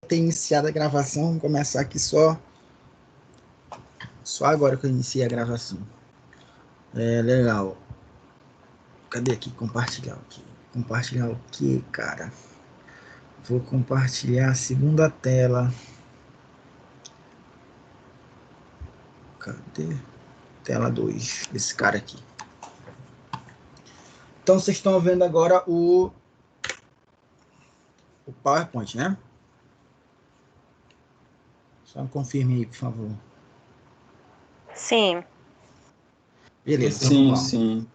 ter iniciado a gravação. Vamos começar aqui só agora que eu iniciei a gravação. Legal. Cadê aqui? Compartilhar aqui. Compartilhar o que, cara? Vou compartilhar a segunda tela. Cadê? Tela 2, desse cara aqui. Então, vocês estão vendo agora o PowerPoint, né? Só confirme aí, por favor. Sim. Beleza, então Sim, vamos lá. sim.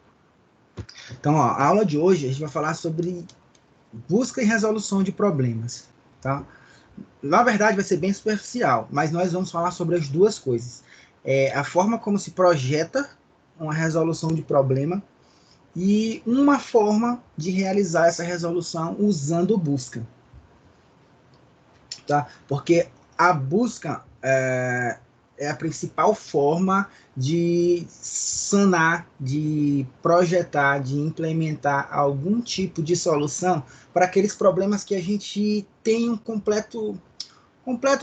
Então, ó, a aula de hoje a gente vai falar sobre busca e resolução de problemas, tá? Na verdade, vai ser bem superficial, mas nós vamos falar sobre as duas coisas. A forma como se projeta uma resolução de problema e uma forma de realizar essa resolução usando busca, tá? Porque a busca é a principal forma de sanar, de projetar, de implementar algum tipo de solução para aqueles problemas que a gente tem um completo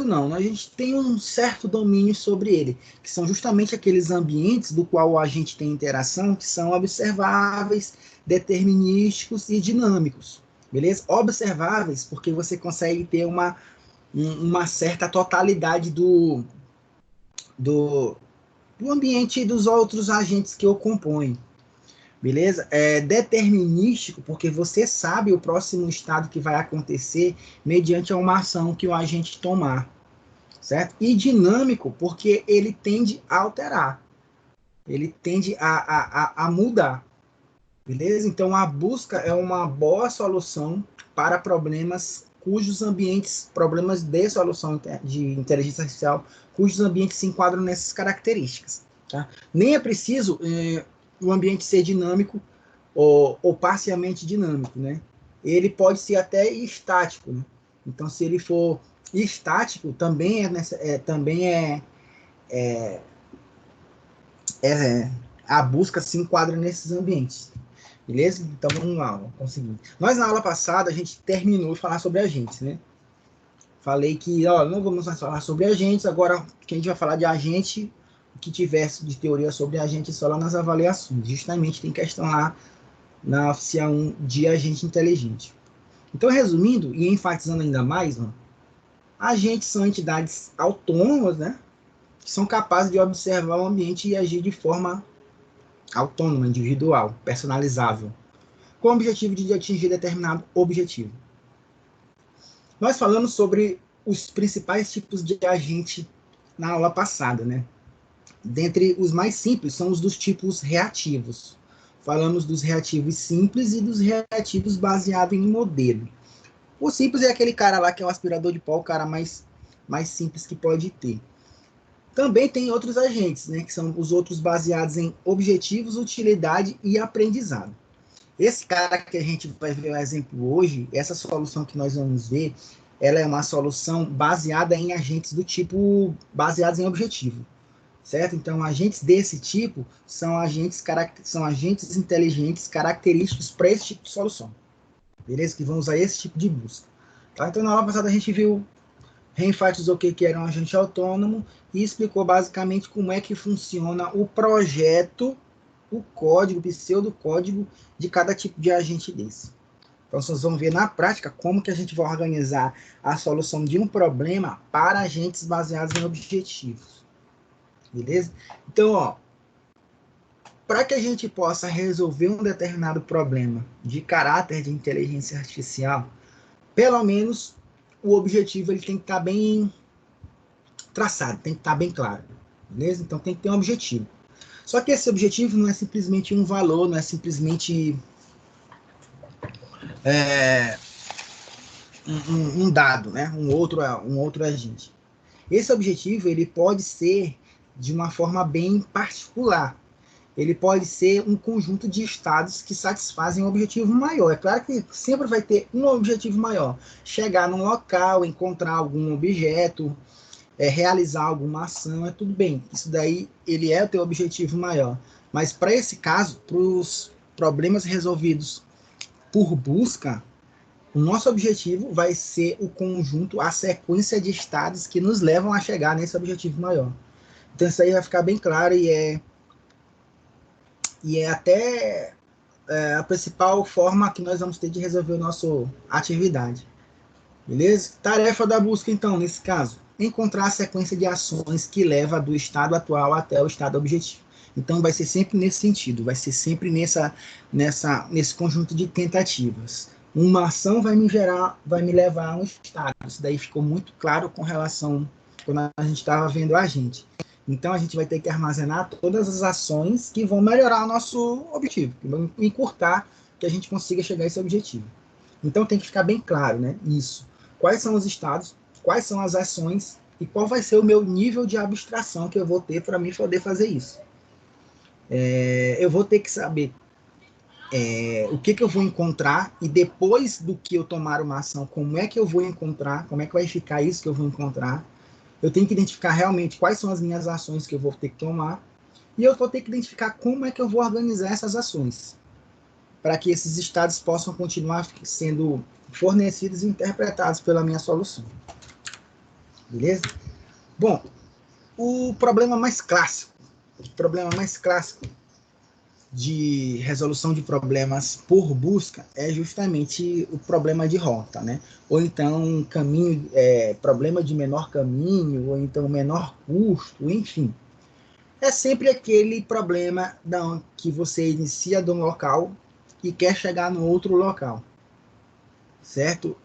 não, né? A gente tem um certo domínio sobre ele, que são justamente aqueles ambientes do qual a gente tem interação, que são observáveis, determinísticos e dinâmicos, beleza? Observáveis porque você consegue ter uma certa totalidade do ambiente e dos outros agentes que o compõem, beleza? Determinístico porque você sabe o próximo estado que vai acontecer mediante uma ação que o agente tomar, certo? E dinâmico porque ele tende a alterar, ele tende a mudar, beleza? Então a busca é uma boa solução para problemas cujos ambientes, problemas de solução de inteligência artificial, cujos ambientes se enquadram nessas características, tá? Nem é preciso o ambiente ser dinâmico ou parcialmente dinâmico, né? Ele pode ser até estático, né? Então, se ele for estático, também a busca se enquadra nesses ambientes, beleza? Então, vamos lá, vamos conseguir. Nós, na aula passada, a gente terminou de falar sobre agentes, né? Falei que, não vamos mais falar sobre agentes, agora que a gente vai falar de agente, o que tivesse de teoria sobre agente só lá nas avaliações. Justamente tem questão lá na oficial 1 de agente inteligente. Então, resumindo e enfatizando ainda mais, agentes são entidades autônomas, né, que são capazes de observar o ambiente e agir de forma autônoma, individual, personalizável, com o objetivo de atingir determinado objetivo. Nós falamos sobre os principais tipos de agente na aula passada, né? Dentre os mais simples são os dos tipos reativos. Falamos dos reativos simples e dos reativos baseados em modelo. O simples é aquele cara lá que é o aspirador de pó, o cara mais simples que pode ter. Também tem outros agentes, né, que são os outros baseados em objetivos, utilidade e aprendizado. Esse cara que a gente vai ver o exemplo hoje, essa solução que nós vamos ver, ela é uma solução baseada em agentes do tipo baseados em objetivo, certo? Então, agentes desse tipo são agentes inteligentes característicos para esse tipo de solução, beleza? Que vão usar esse tipo de busca. Tá? Então, na aula passada a gente reenfatizou o que era um agente autônomo e explicou basicamente como é que funciona o projeto, o código, o pseudocódigo de cada tipo de agente desse. Então, vocês vão ver na prática como que a gente vai organizar a solução de um problema para agentes baseados em objetivos. Beleza? Então, para que a gente possa resolver um determinado problema de caráter de inteligência artificial, pelo menos o objetivo ele tem que estar bem traçado, tem que estar bem claro. Beleza? Então, tem que ter um objetivo. Só que esse objetivo não é simplesmente um valor, não é simplesmente um dado, né? um outro agente. Esse objetivo ele pode ser de uma forma bem particular. Ele pode ser um conjunto de estados que satisfazem um objetivo maior. É claro que sempre vai ter um objetivo maior. Chegar num local, encontrar algum objeto, realizar alguma ação, é tudo bem. Isso daí ele é o teu objetivo maior. Mas para esse caso, para os problemas resolvidos por busca, O nosso objetivo vai ser o conjunto, a sequência de estados que nos levam a chegar nesse objetivo maior. Então isso aí vai ficar bem claro e é até a principal forma que nós vamos ter de resolver a nossa atividade. Beleza? Tarefa da busca, então, nesse caso, encontrar a sequência de ações que leva do estado atual até o estado objetivo. Então, vai ser sempre nesse sentido, vai ser sempre nesse conjunto de tentativas. Uma ação vai me levar a um estado. Isso daí ficou muito claro com relação quando a gente estava vendo a gente. Então, a gente vai ter que armazenar todas as ações que vão melhorar o nosso objetivo, que vão encurtar que a gente consiga chegar a esse objetivo. Então, tem que ficar bem claro, né? Isso. Quais são os estados, quais são as ações e qual vai ser o meu nível de abstração que eu vou ter para mim poder fazer isso. Eu vou ter que saber o que eu vou encontrar e depois do que eu tomar uma ação, como é que eu vou encontrar, como é que vai ficar isso que eu vou encontrar. Eu tenho que identificar realmente quais são as minhas ações que eu vou ter que tomar e eu vou ter que identificar como é que eu vou organizar essas ações para que esses estados possam continuar sendo fornecidos e interpretados pela minha solução. Beleza? Bom, o problema mais clássico de resolução de problemas por busca é justamente o problema de rota, né? Ou então problema de menor caminho, ou então menor custo, enfim. É sempre aquele problema que você inicia de um local e quer chegar no outro local, certo?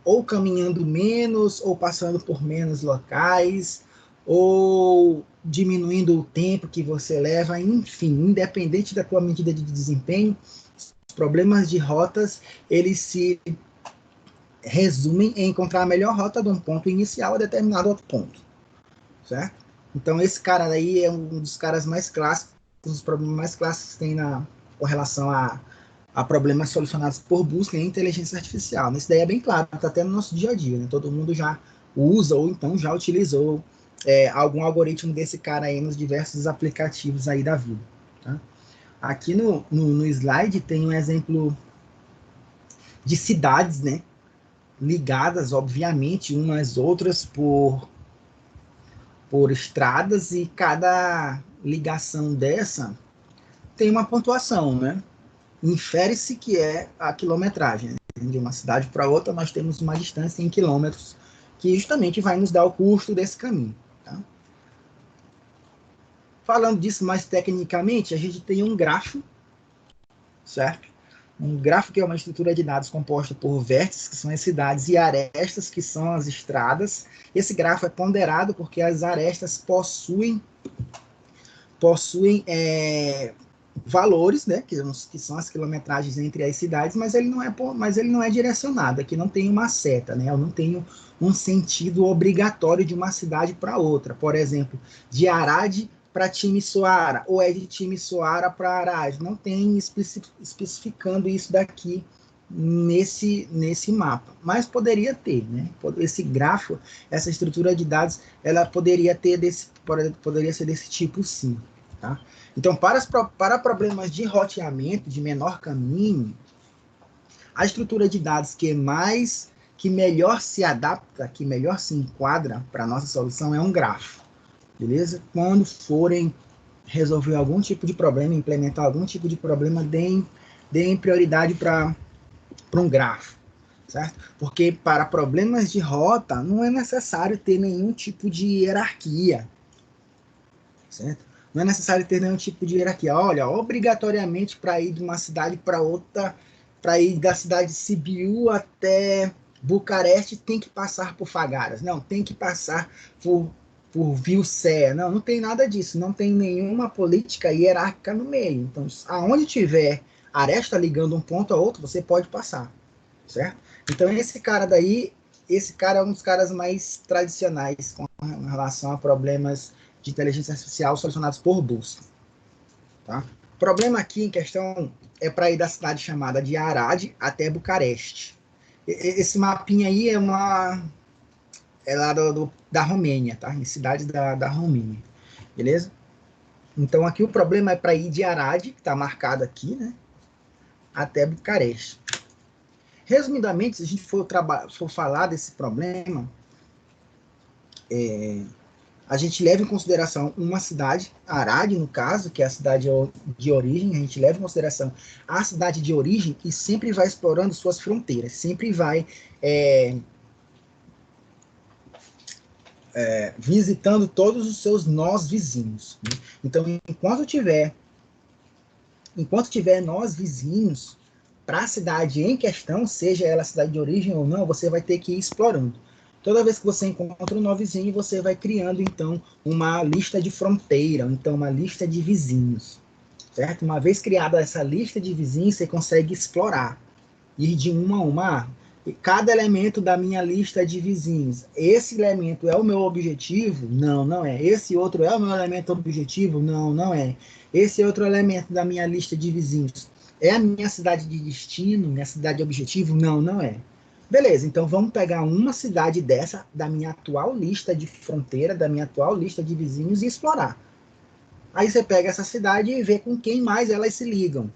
Ou caminhando menos, ou passando por menos locais, ou diminuindo o tempo que você leva, enfim, independente da tua medida de desempenho, os problemas de rotas, eles se resumem em encontrar a melhor rota de um ponto inicial a determinado outro ponto, certo? Então esse cara aí é um dos caras mais clássicos, os problemas mais clássicos que tem com relação a problemas solucionados por busca em inteligência artificial. Isso daí é bem claro, está até no nosso dia a dia, né? Todo mundo já usa ou então já utilizou algum algoritmo desse cara aí nos diversos aplicativos aí da vida. Tá? Aqui no slide tem um exemplo de cidades, né? Ligadas, obviamente, umas às outras por estradas e cada ligação dessa tem uma pontuação, né? Infere-se que é a quilometragem. Né? De uma cidade para outra, nós temos uma distância em quilômetros, que justamente vai nos dar o custo desse caminho. Tá? Falando disso mais tecnicamente, a gente tem um grafo, certo? Um grafo que é uma estrutura de dados composta por vértices, que são as cidades, e arestas, que são as estradas. Esse grafo é ponderado porque as arestas possuem valores, né, que são as quilometragens entre as cidades, mas ele não é direcionado. Aqui não tem uma seta, né? Eu não tenho um sentido obrigatório de uma cidade para outra. Por exemplo, de Arade para Timisoara, ou é de Timisoara para Arade. Não tem especificando isso daqui nesse mapa. Mas poderia ter, né? Esse grafo, essa estrutura de dados, ela poderia ser desse tipo, sim. Tá? Então, para problemas de roteamento, de menor caminho, a estrutura de dados que melhor se adapta, que melhor se enquadra para a nossa solução é um grafo. Beleza? Quando forem resolver algum tipo de problema, implementar algum tipo de problema, deem prioridade para um grafo. Certo? Porque para problemas de rota não é necessário ter nenhum tipo de hierarquia. Certo? Não é necessário ter nenhum tipo de hierarquia. Olha, obrigatoriamente para ir de uma cidade para outra, para ir da cidade de Sibiu até Bucareste, tem que passar por Fagaras. Não, tem que passar por Vilcé. Não, não tem nada disso. Não tem nenhuma política hierárquica no meio. Então, aonde tiver aresta ligando um ponto a outro, você pode passar. Certo? Então, esse cara é um dos caras mais tradicionais com relação a problemas de inteligência artificial solucionados por busca. Tá? O problema aqui em questão é para ir da cidade chamada de Arade até Bucareste. Esse mapinha aí é lá da Romênia, tá? Em cidades da Romênia. Beleza? Então aqui o problema é para ir de Arade, que está marcado aqui, né? Até Bucareste. Resumidamente, se a gente for falar desse problema, a gente leva em consideração uma cidade, Arad, no caso, que é a cidade de origem, a gente leva em consideração a cidade de origem e sempre vai explorando suas fronteiras, sempre vai visitando todos os seus nós vizinhos. Né? Então, enquanto tiver nós vizinhos para a cidade em questão, seja ela a cidade de origem ou não, você vai ter que ir explorando. Toda vez que você encontra um novo vizinho, você vai criando, então, uma lista de fronteira, então uma lista de vizinhos, certo? Uma vez criada essa lista de vizinhos, você consegue explorar, ir de uma a uma. E cada elemento da minha lista de vizinhos, esse elemento é o meu objetivo? Não, não é. Esse outro é o meu elemento objetivo? Não, não é. Esse outro elemento da minha lista de vizinhos é a minha cidade de destino, minha cidade de objetivo? Não, não é. Beleza, então vamos pegar uma cidade dessa, da minha atual lista de fronteira, da minha atual lista de vizinhos e explorar. Aí você pega essa cidade e vê com quem mais elas se ligam.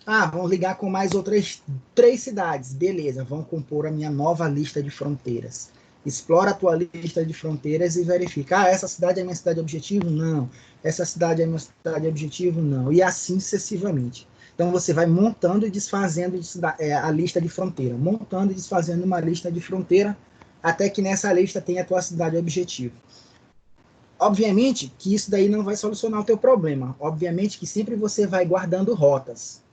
Ah, vamos ligar com mais outras 3 cidades. Beleza, vamos compor a minha nova lista de fronteiras. Explora a tua lista de fronteiras e verifica. Ah, essa cidade é minha cidade objetivo? Não. Essa cidade é minha cidade objetivo? Não. E assim sucessivamente. Então você vai montando e desfazendo a lista de fronteira. Montando e desfazendo uma lista de fronteira até que nessa lista tenha a tua cidade objetivo. Obviamente que isso daí não vai solucionar o teu problema. Obviamente que sempre você vai guardando rotas.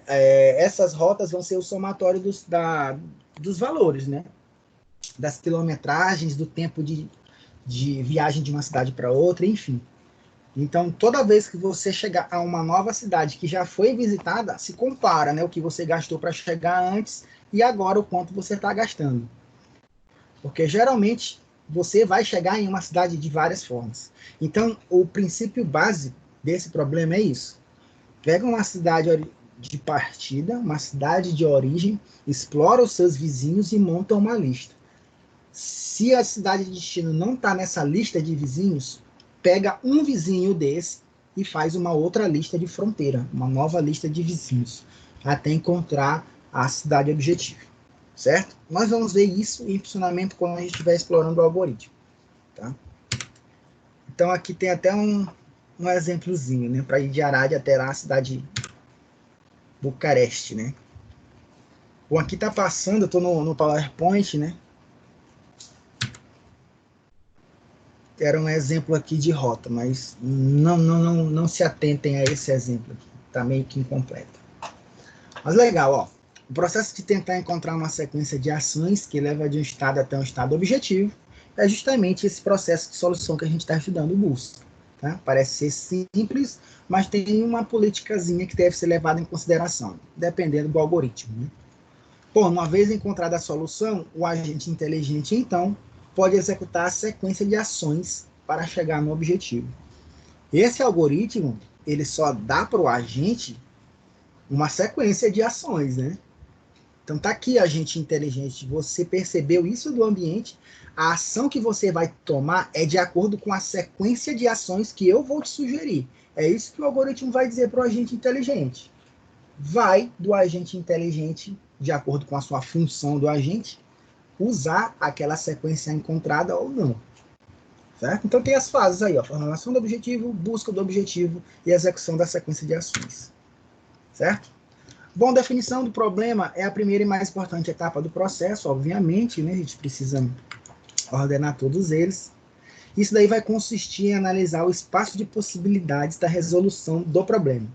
Essas rotas vão ser o somatório dos valores, né? Das quilometragens, do tempo de viagem de uma cidade para outra, enfim. Então, toda vez que você chegar a uma nova cidade que já foi visitada, se compara, né, o que você gastou para chegar antes e agora o quanto você está gastando. Porque, geralmente, você vai chegar em uma cidade de várias formas. Então, o princípio básico desse problema é isso. Pega uma cidade de partida, uma cidade de origem, explora os seus vizinhos e monta uma lista. Se a cidade de destino não está nessa lista de vizinhos, pega um vizinho desse e faz uma outra lista de fronteira, uma nova lista de vizinhos, até encontrar a cidade objetivo, certo? Nós vamos ver isso em funcionamento quando a gente estiver explorando o algoritmo, tá? Então aqui tem até um exemplozinho, né, para ir de Arad até lá a cidade Bucareste, né? Bom, aqui tá passando, eu tô no PowerPoint, né? Era um exemplo aqui de rota, mas não se atentem a esse exemplo aqui. Tá meio que incompleto. Mas legal, ó. O processo de tentar encontrar uma sequência de ações que leva de um estado até um estado objetivo é justamente esse processo de solução que a gente está estudando, o busca. Tá? Parece ser simples, mas tem uma politicazinha que deve ser levada em consideração, dependendo do algoritmo. Né? Bom, uma vez encontrada a solução, o agente inteligente, então, pode executar a sequência de ações para chegar no objetivo. Esse algoritmo, ele só dá para o agente uma sequência de ações, né? Então tá aqui, agente inteligente, você percebeu isso do ambiente, a ação que você vai tomar é de acordo com a sequência de ações que eu vou te sugerir. É isso que o algoritmo vai dizer para o agente inteligente. Vai do agente inteligente, de acordo com a sua função do agente, usar aquela sequência encontrada ou não. Certo? Então tem as fases aí, ó, formulação do objetivo, busca do objetivo e execução da sequência de ações. Certo? Bom, definição do problema é a primeira e mais importante etapa do processo, obviamente, né? A gente precisa ordenar todos eles. Isso daí vai consistir em analisar o espaço de possibilidades da resolução do problema,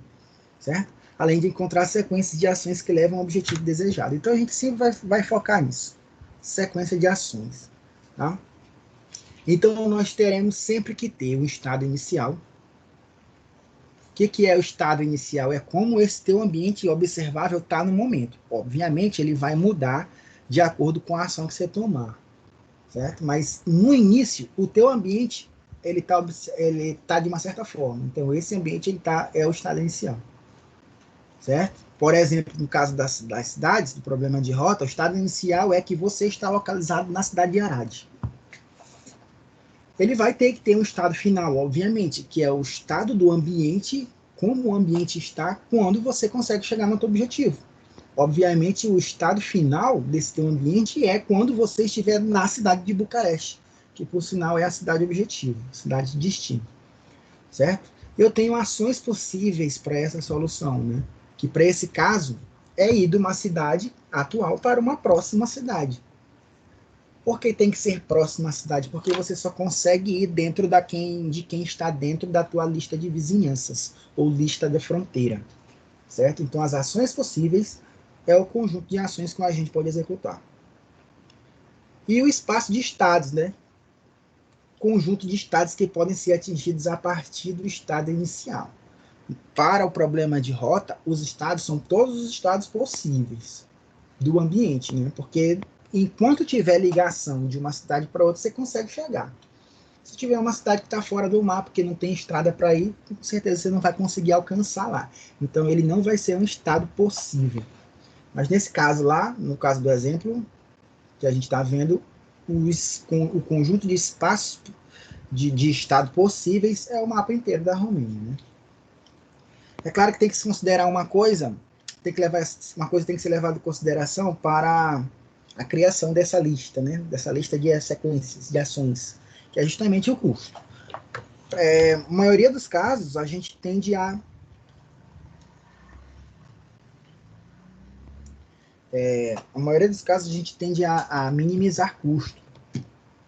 certo? Além de encontrar sequências de ações que levam ao objetivo desejado. Então a gente sempre vai focar nisso, sequência de ações, tá? Então nós teremos sempre que ter um estado inicial. O que é o estado inicial? É como esse teu ambiente observável está no momento. Obviamente, ele vai mudar de acordo com a ação que você tomar, certo? Mas, no início, o teu ambiente ele tá de uma certa forma. Então, esse ambiente é o estado inicial, certo? Por exemplo, no caso das cidades, do problema de rota, o estado inicial é que você está localizado na cidade de Arad. Ele vai ter que ter um estado final, obviamente, que é o estado do ambiente, como o ambiente está quando você consegue chegar no seu objetivo. Obviamente, o estado final desse teu ambiente é quando você estiver na cidade de Bucareste, que por sinal é a cidade objetivo, cidade de destino, certo? Eu tenho ações possíveis para essa solução, né? Que para esse caso é ir de uma cidade atual para uma próxima cidade. Por que tem que ser próxima à cidade? Porque você só consegue ir dentro de quem está dentro da tua lista de vizinhanças ou lista de fronteira, certo? Então, as ações possíveis é o conjunto de ações que a gente pode executar. E o espaço de estados, né? Conjunto de estados que podem ser atingidos a partir do estado inicial. Para o problema de rota, os estados são todos os estados possíveis do ambiente, né? Porque enquanto tiver ligação de uma cidade para outra, você consegue chegar. Se tiver uma cidade que está fora do mapa, que não tem estrada para ir, com certeza você não vai conseguir alcançar lá. Então, ele não vai ser um estado possível. Mas nesse caso lá, no caso do exemplo que a gente está vendo, o conjunto de espaços de estado possíveis é o mapa inteiro da Romênia, né? É claro que tem que se considerar uma coisa tem que ser levada em consideração para a criação dessa lista, né? Dessa lista de sequências de ações, que é justamente o custo. A maioria dos casos, a gente tende a minimizar custo,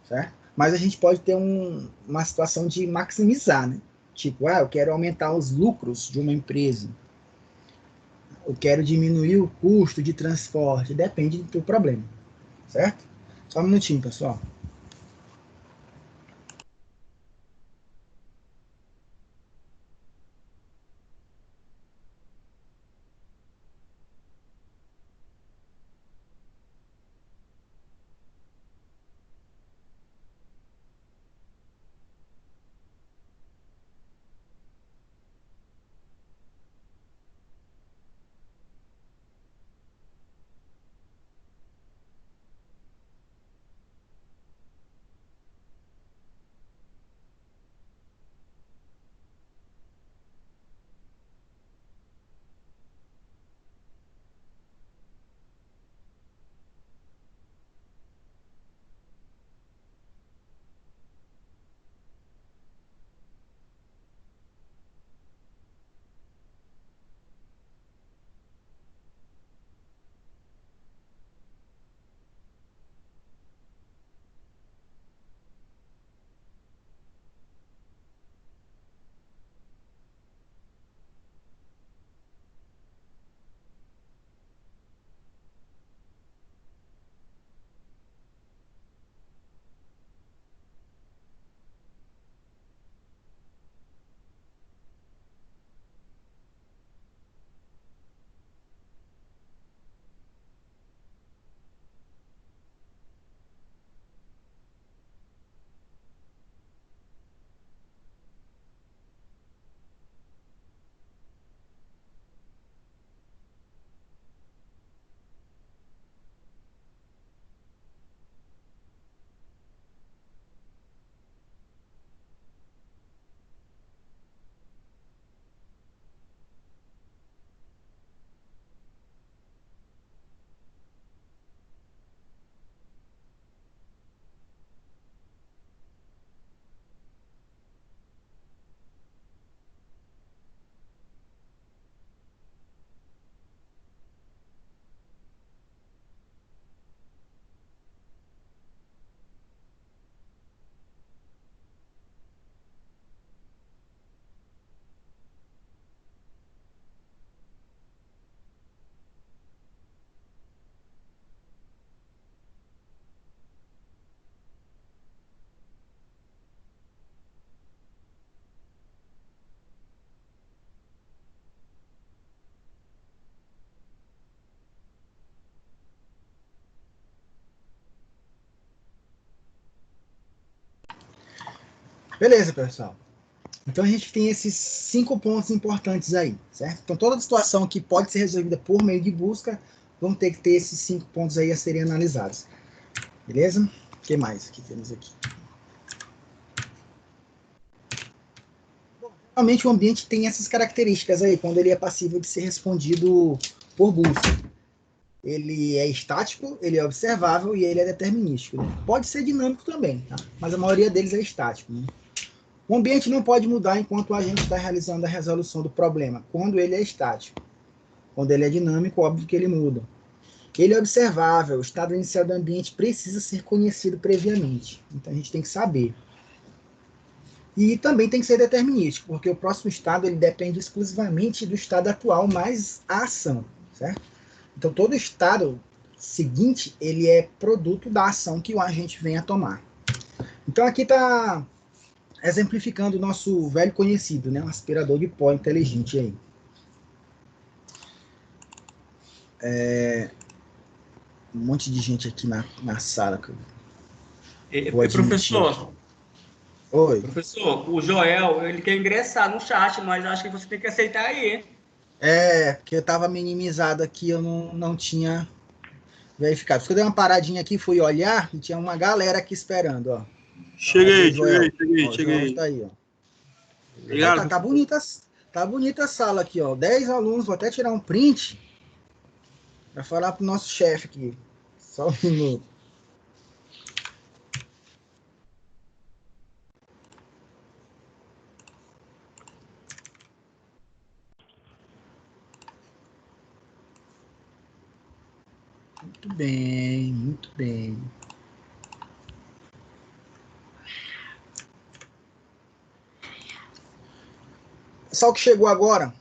certo? Mas a gente pode ter uma situação de maximizar, né? Tipo, eu quero aumentar os lucros de uma empresa, eu quero diminuir o custo de transporte, depende do teu problema, certo? Só um minutinho, pessoal. Beleza, pessoal. Então a gente tem esses 5 pontos importantes aí, certo? Então toda situação que pode ser resolvida por meio de busca, vamos ter que ter esses 5 pontos aí a serem analisados. Beleza? O que mais que temos aqui? Realmente o ambiente tem essas características aí, quando ele é passível de ser respondido por busca. ele é estático, ele é observável e ele é determinístico, né? Pode ser dinâmico também, tá? Mas a maioria deles é estático, né? O ambiente não pode mudar enquanto a gente está realizando a resolução do problema, quando ele é estático. Quando ele é dinâmico, óbvio que ele muda. Ele é observável, o estado inicial do ambiente precisa ser conhecido previamente. Então a gente tem que saber. E também tem que ser determinístico, porque o próximo estado ele depende exclusivamente do estado atual mais a ação, certo? Então todo estado seguinte, ele é produto da ação que o agente vem a tomar. Então aqui está exemplificando o nosso velho conhecido, né? Um aspirador de pó inteligente aí. Um monte de gente aqui na sala. Que eu vou admitir aqui. Oi. Professor, o Joel, ele quer ingressar no chat, mas acho que você tem que aceitar aí. Porque eu estava minimizado aqui, eu não tinha verificado. Porque eu dei uma paradinha aqui, fui olhar e tinha uma galera aqui esperando, ó. Cheguei. Ó, o Joel está aí, ó. Obrigado. Tá bonita a sala aqui, ó. 10 alunos, vou até tirar um print para falar pro nosso chefe aqui. Só um minuto. Muito bem, muito bem. Pessoal que chegou agora,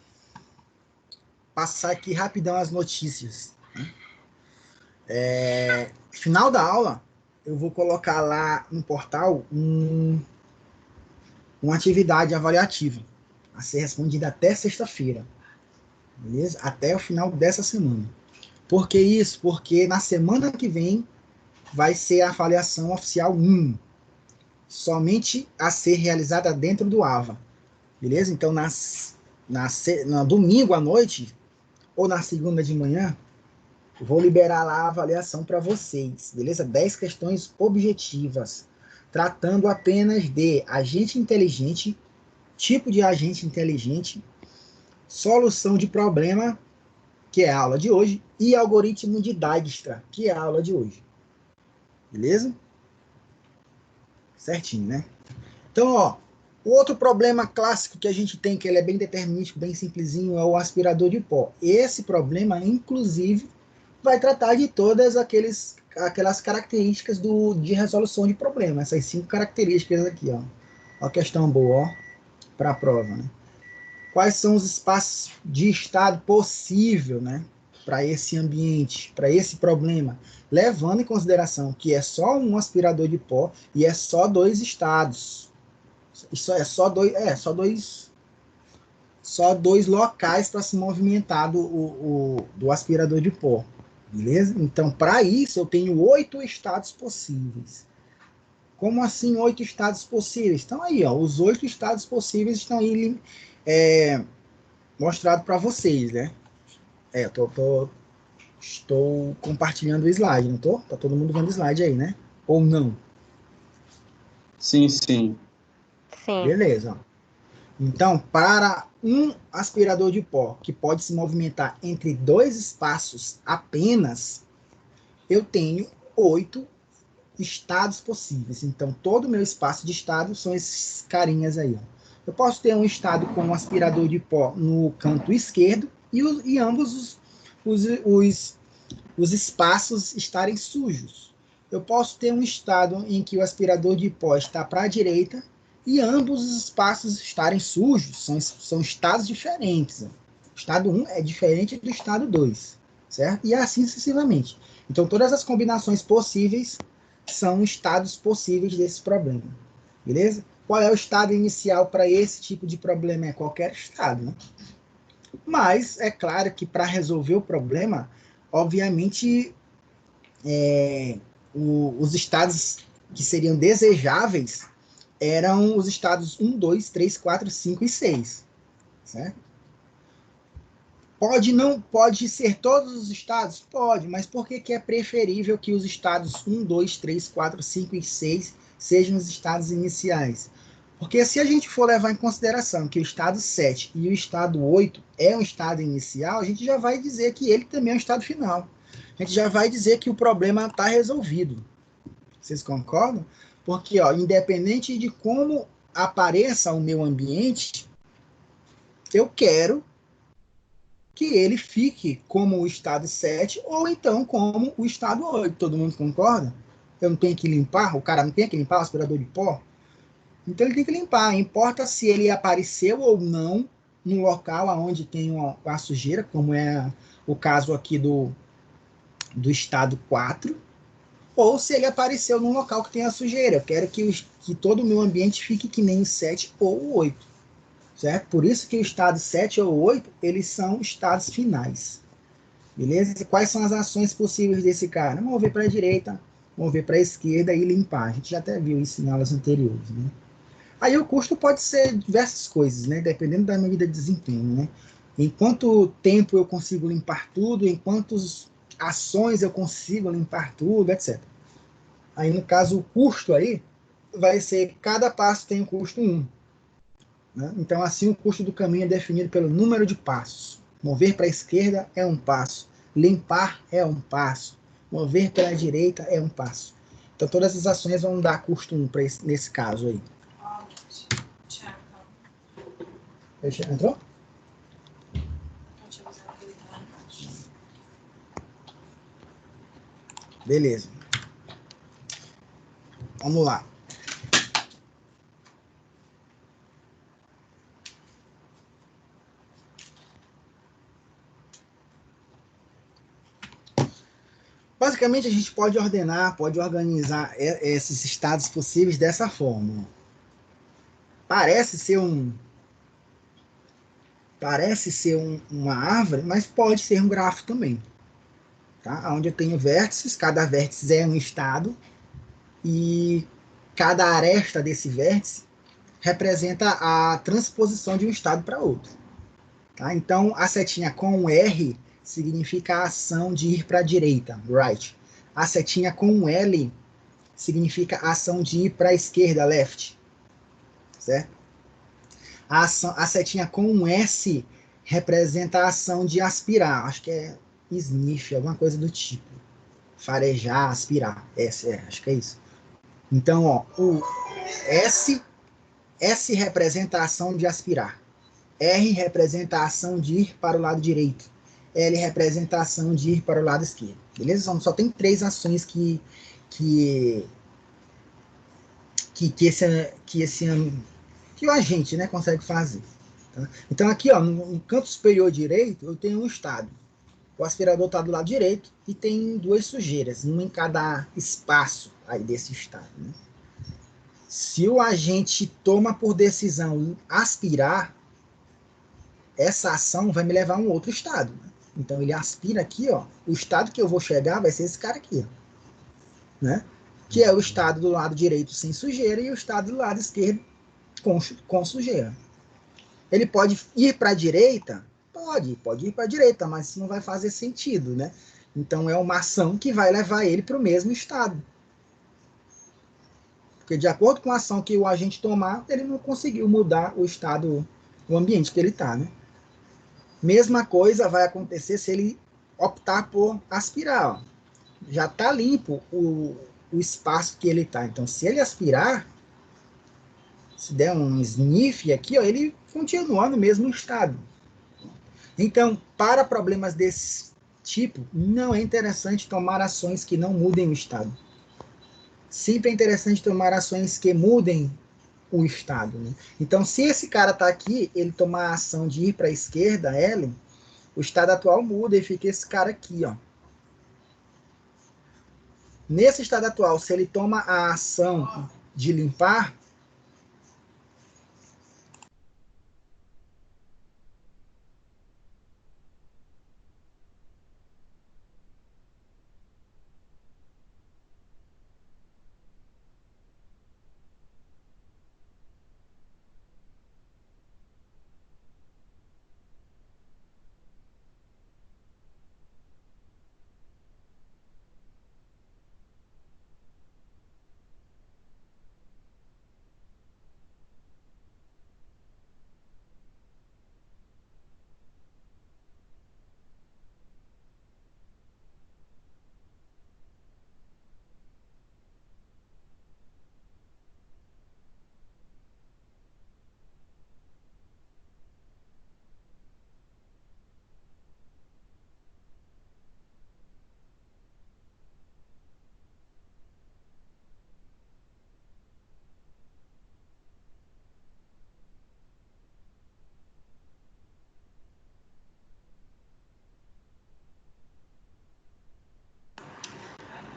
passar aqui rapidão as notícias. Final da aula, eu vou colocar lá no portal uma atividade avaliativa a ser respondida até sexta-feira, beleza? Até o final dessa semana. Por que isso? Porque na semana que vem vai ser a avaliação oficial 1, somente a ser realizada dentro do AVA, beleza? Então, no domingo à noite, ou na segunda de manhã, eu vou liberar lá a avaliação para vocês, beleza? 10 questões objetivas, tratando apenas de agente inteligente, tipo de agente inteligente, solução de problema, que é a aula de hoje, e algoritmo de Dijkstra, que é a aula de hoje. Beleza? Certinho, né? Então, ó, o outro problema clássico que a gente tem, que ele é bem determinístico, bem simplesinho, é o aspirador de pó. Esse problema, inclusive, vai tratar de todas aquelas características de resolução de problema. Essas 5 características aqui, ó. Ó a questão boa, ó, para a prova, né? Quais são os espaços de estado possível, né? Para esse ambiente, para esse problema, levando em consideração que é só um aspirador de pó e é só 2 estados. Isso é só dois locais para se movimentar do aspirador de pó. Beleza? Então, para isso, eu tenho 8 estados possíveis. Como assim 8 estados possíveis? Estão aí, ó. Os 8 estados possíveis estão aí mostrado para vocês, né? Estou compartilhando o slide, não tô? Tá todo mundo vendo o slide aí, né? Ou não? Sim. Beleza. Então, para um aspirador de pó que pode se movimentar entre 2 espaços apenas, eu tenho 8 estados possíveis. Então, todo o meu espaço de estado são esses carinhas aí, ó. Eu posso ter um estado com um aspirador de pó no canto esquerdo e ambos os espaços estarem sujos. Eu posso ter um estado em que o aspirador de pó está para a direita e ambos os espaços estarem sujos. São estados diferentes. O estado 1 é diferente do estado 2, certo? E assim sucessivamente. Então, todas as combinações possíveis são estados possíveis desse problema. Beleza? Qual é o estado inicial para esse tipo de problema? É qualquer estado, né? Mas é claro que para resolver o problema, obviamente, os estados que seriam desejáveis eram os estados 1, 2, 3, 4, 5 e 6. Certo? Pode ser todos os estados? Pode, mas por que é preferível que os estados 1, 2, 3, 4, 5 e 6 sejam os estados iniciais? Porque se a gente for levar em consideração que o estado 7 e o estado 8 é um estado inicial, a gente já vai dizer que ele também é um estado final. a gente já vai dizer que o problema está resolvido. Vocês concordam? Porque, ó, independente de como apareça o meu ambiente, eu quero que ele fique como o estado 7 ou então como o estado 8. Todo mundo concorda? Eu não tenho que limpar, o cara não tem que limpar o aspirador de pó? Então ele tem que limpar. Importa se ele apareceu ou não no local onde tem a sujeira, como é o caso aqui do estado 4, ou se ele apareceu num local que tem a sujeira. Eu quero que todo o meu ambiente fique que nem o 7 ou o 8. Certo? Por isso que o estado 7 ou 8, eles são estados finais. Beleza? E quais são as ações possíveis desse cara? Mover para a direita, mover para a esquerda e limpar. A gente já até viu isso em aulas anteriores, né? Aí o custo pode ser diversas coisas, né? Dependendo da medida de desempenho, né? Em quanto tempo eu consigo limpar tudo, em quantas ações eu consigo limpar tudo, etc. Aí, no caso, o custo aí vai ser, cada passo tem um custo 1. Né? Então, assim, o custo do caminho é definido pelo número de passos. Mover para a esquerda é um passo. Limpar é um passo. Mover para a direita é um passo. Então, todas as ações vão dar custo 1 nesse caso aí. Entrou? Beleza. Vamos lá. Basicamente, a gente pode ordenar, pode organizar esses estados possíveis dessa forma. Parece ser uma árvore, mas pode ser um grafo também. Tá? Onde eu tenho vértices, cada vértice é um estado, e cada aresta desse vértice representa a transposição de um estado para outro. Tá? Então, a setinha com R significa a ação de ir para a direita, right. A setinha com L significa a ação de ir para a esquerda, left. Certo? A setinha com S representa a ação de aspirar. Acho que é sniff, alguma coisa do tipo. Farejar, aspirar. Acho que é isso. Então, ó, o S representa a ação de aspirar. R representa a ação de ir para o lado direito. L representa a ação de ir para o lado esquerdo. Beleza? Só tem 3 ações que o agente, né, consegue fazer. Tá? Então aqui, ó, no canto superior direito, eu tenho um estado. O aspirador está do lado direito e tem 2 sujeiras, uma em cada espaço aí desse estado. Né? Se o agente toma por decisão aspirar, essa ação vai me levar a um outro estado. Né? Então ele aspira aqui, ó, o estado que eu vou chegar vai ser esse cara aqui, ó, né? Que é o estado do lado direito sem sujeira e o estado do lado esquerdo com sujeira. Ele pode ir para a direita? Pode ir para a direita, mas isso não vai fazer sentido, né? Então é uma ação que vai levar ele para o mesmo estado. Porque de acordo com a ação que o agente tomar, ele não conseguiu mudar o estado, o ambiente que ele está, né? Mesma coisa vai acontecer se ele optar por aspirar. Ó. Já está limpo o espaço que ele está. Então, se ele aspirar, se der um sniff aqui, ó, ele continua no mesmo estado. Então, para problemas desse tipo, não é interessante tomar ações que não mudem o estado. Sempre é interessante tomar ações que mudem o estado. Né? Então, se esse cara está aqui, ele tomar a ação de ir para a esquerda, L, o estado atual muda e fica esse cara aqui. Ó. Nesse estado atual, se ele toma a ação de limpar,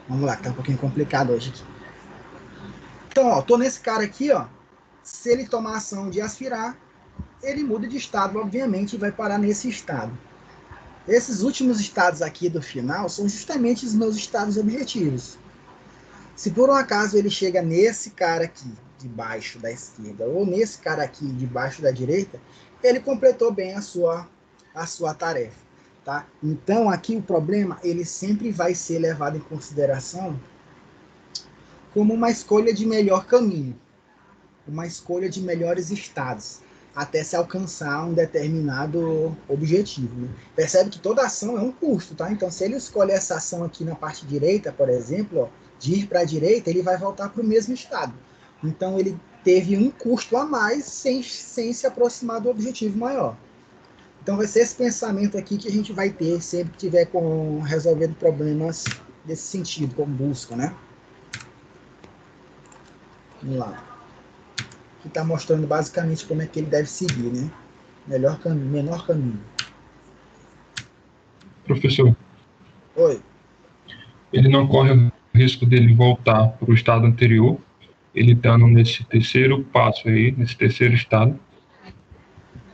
Vamos lá, que tá um pouquinho complicado hoje aqui. Então, ó, tô nesse cara aqui, ó. Se ele tomar ação de aspirar, ele muda de estado, obviamente, e vai parar nesse estado. Esses últimos estados aqui do final são justamente os meus estados objetivos. Se por um acaso ele chega nesse cara aqui, debaixo da esquerda, ou nesse cara aqui, debaixo da direita, ele completou bem a sua tarefa. Tá? Então, aqui o problema, ele sempre vai ser levado em consideração como uma escolha de melhor caminho, uma escolha de melhores estados, até se alcançar um determinado objetivo. Né? Percebe que toda ação é um custo, tá? Então, se ele escolher essa ação aqui na parte direita, por exemplo, ó, de ir para a direita, ele vai voltar para o mesmo estado. Então, ele teve um custo a mais sem se aproximar do objetivo maior. Então, vai ser esse pensamento aqui que a gente vai ter sempre que tiver resolvendo problemas desse sentido, como busca, né? Vamos lá. Que está mostrando basicamente como é que ele deve seguir, né? Melhor caminho, menor caminho. Professor, Oi. ele não corre o risco dele voltar para o estado anterior, ele estando nesse terceiro passo aí, nesse terceiro estado.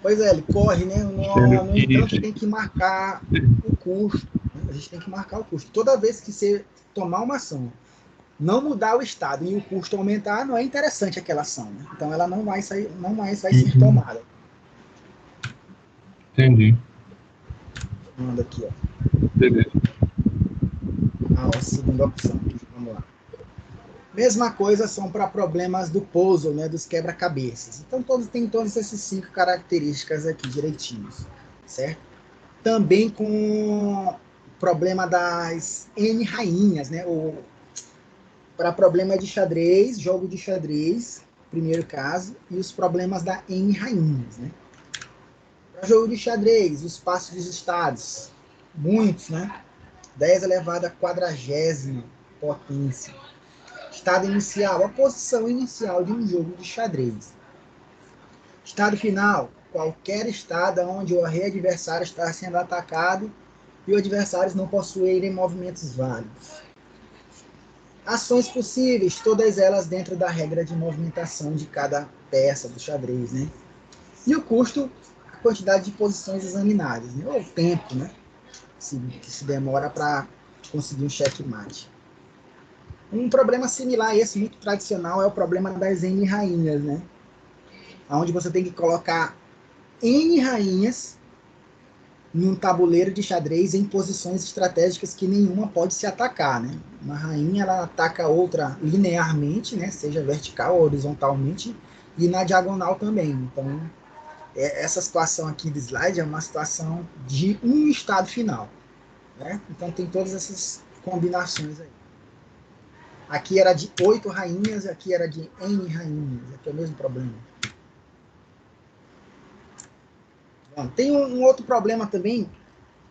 Pois é, ele corre, né? No entanto, tem que marcar o custo. Né? A gente tem que marcar o custo. Toda vez que você tomar uma ação, não mudar o estado e o custo aumentar, não é interessante aquela ação. Né? Então, ela não mais vai ser tomada. Entendi. Manda aqui, ó. Beleza. A segunda opção. Vamos lá. Mesma coisa são para problemas do puzzle, né, dos quebra-cabeças. Então, tem todas essas 5 características aqui direitinhos, certo? Também com o problema das N rainhas, né? Para problema de xadrez, jogo de xadrez, primeiro caso, e os problemas da N rainhas, né? Para jogo de xadrez, os passos dos estados, muitos, né? 10 elevado à 40ª potência. Estado inicial, a posição inicial de um jogo de xadrez. Estado final, qualquer estado onde o rei adversário está sendo atacado e os adversários não possuírem movimentos válidos. Ações possíveis, todas elas dentro da regra de movimentação de cada peça do xadrez, né? E o custo, a quantidade de posições examinadas, né? Ou o tempo, né? Que se demora para conseguir um checkmate. Um problema similar a esse, muito tradicional, é o problema das N rainhas, né? Onde você tem que colocar N rainhas num tabuleiro de xadrez em posições estratégicas que nenhuma pode se atacar, né? Uma rainha, ela ataca a outra linearmente, né? Seja vertical ou horizontalmente, e na diagonal também. Então, essa situação aqui do slide é uma situação de um estado final, né? Então, tem todas essas combinações aí. Aqui era de 8 rainhas, aqui era de N rainhas. Aqui é o mesmo problema. Bom, tem um outro problema também,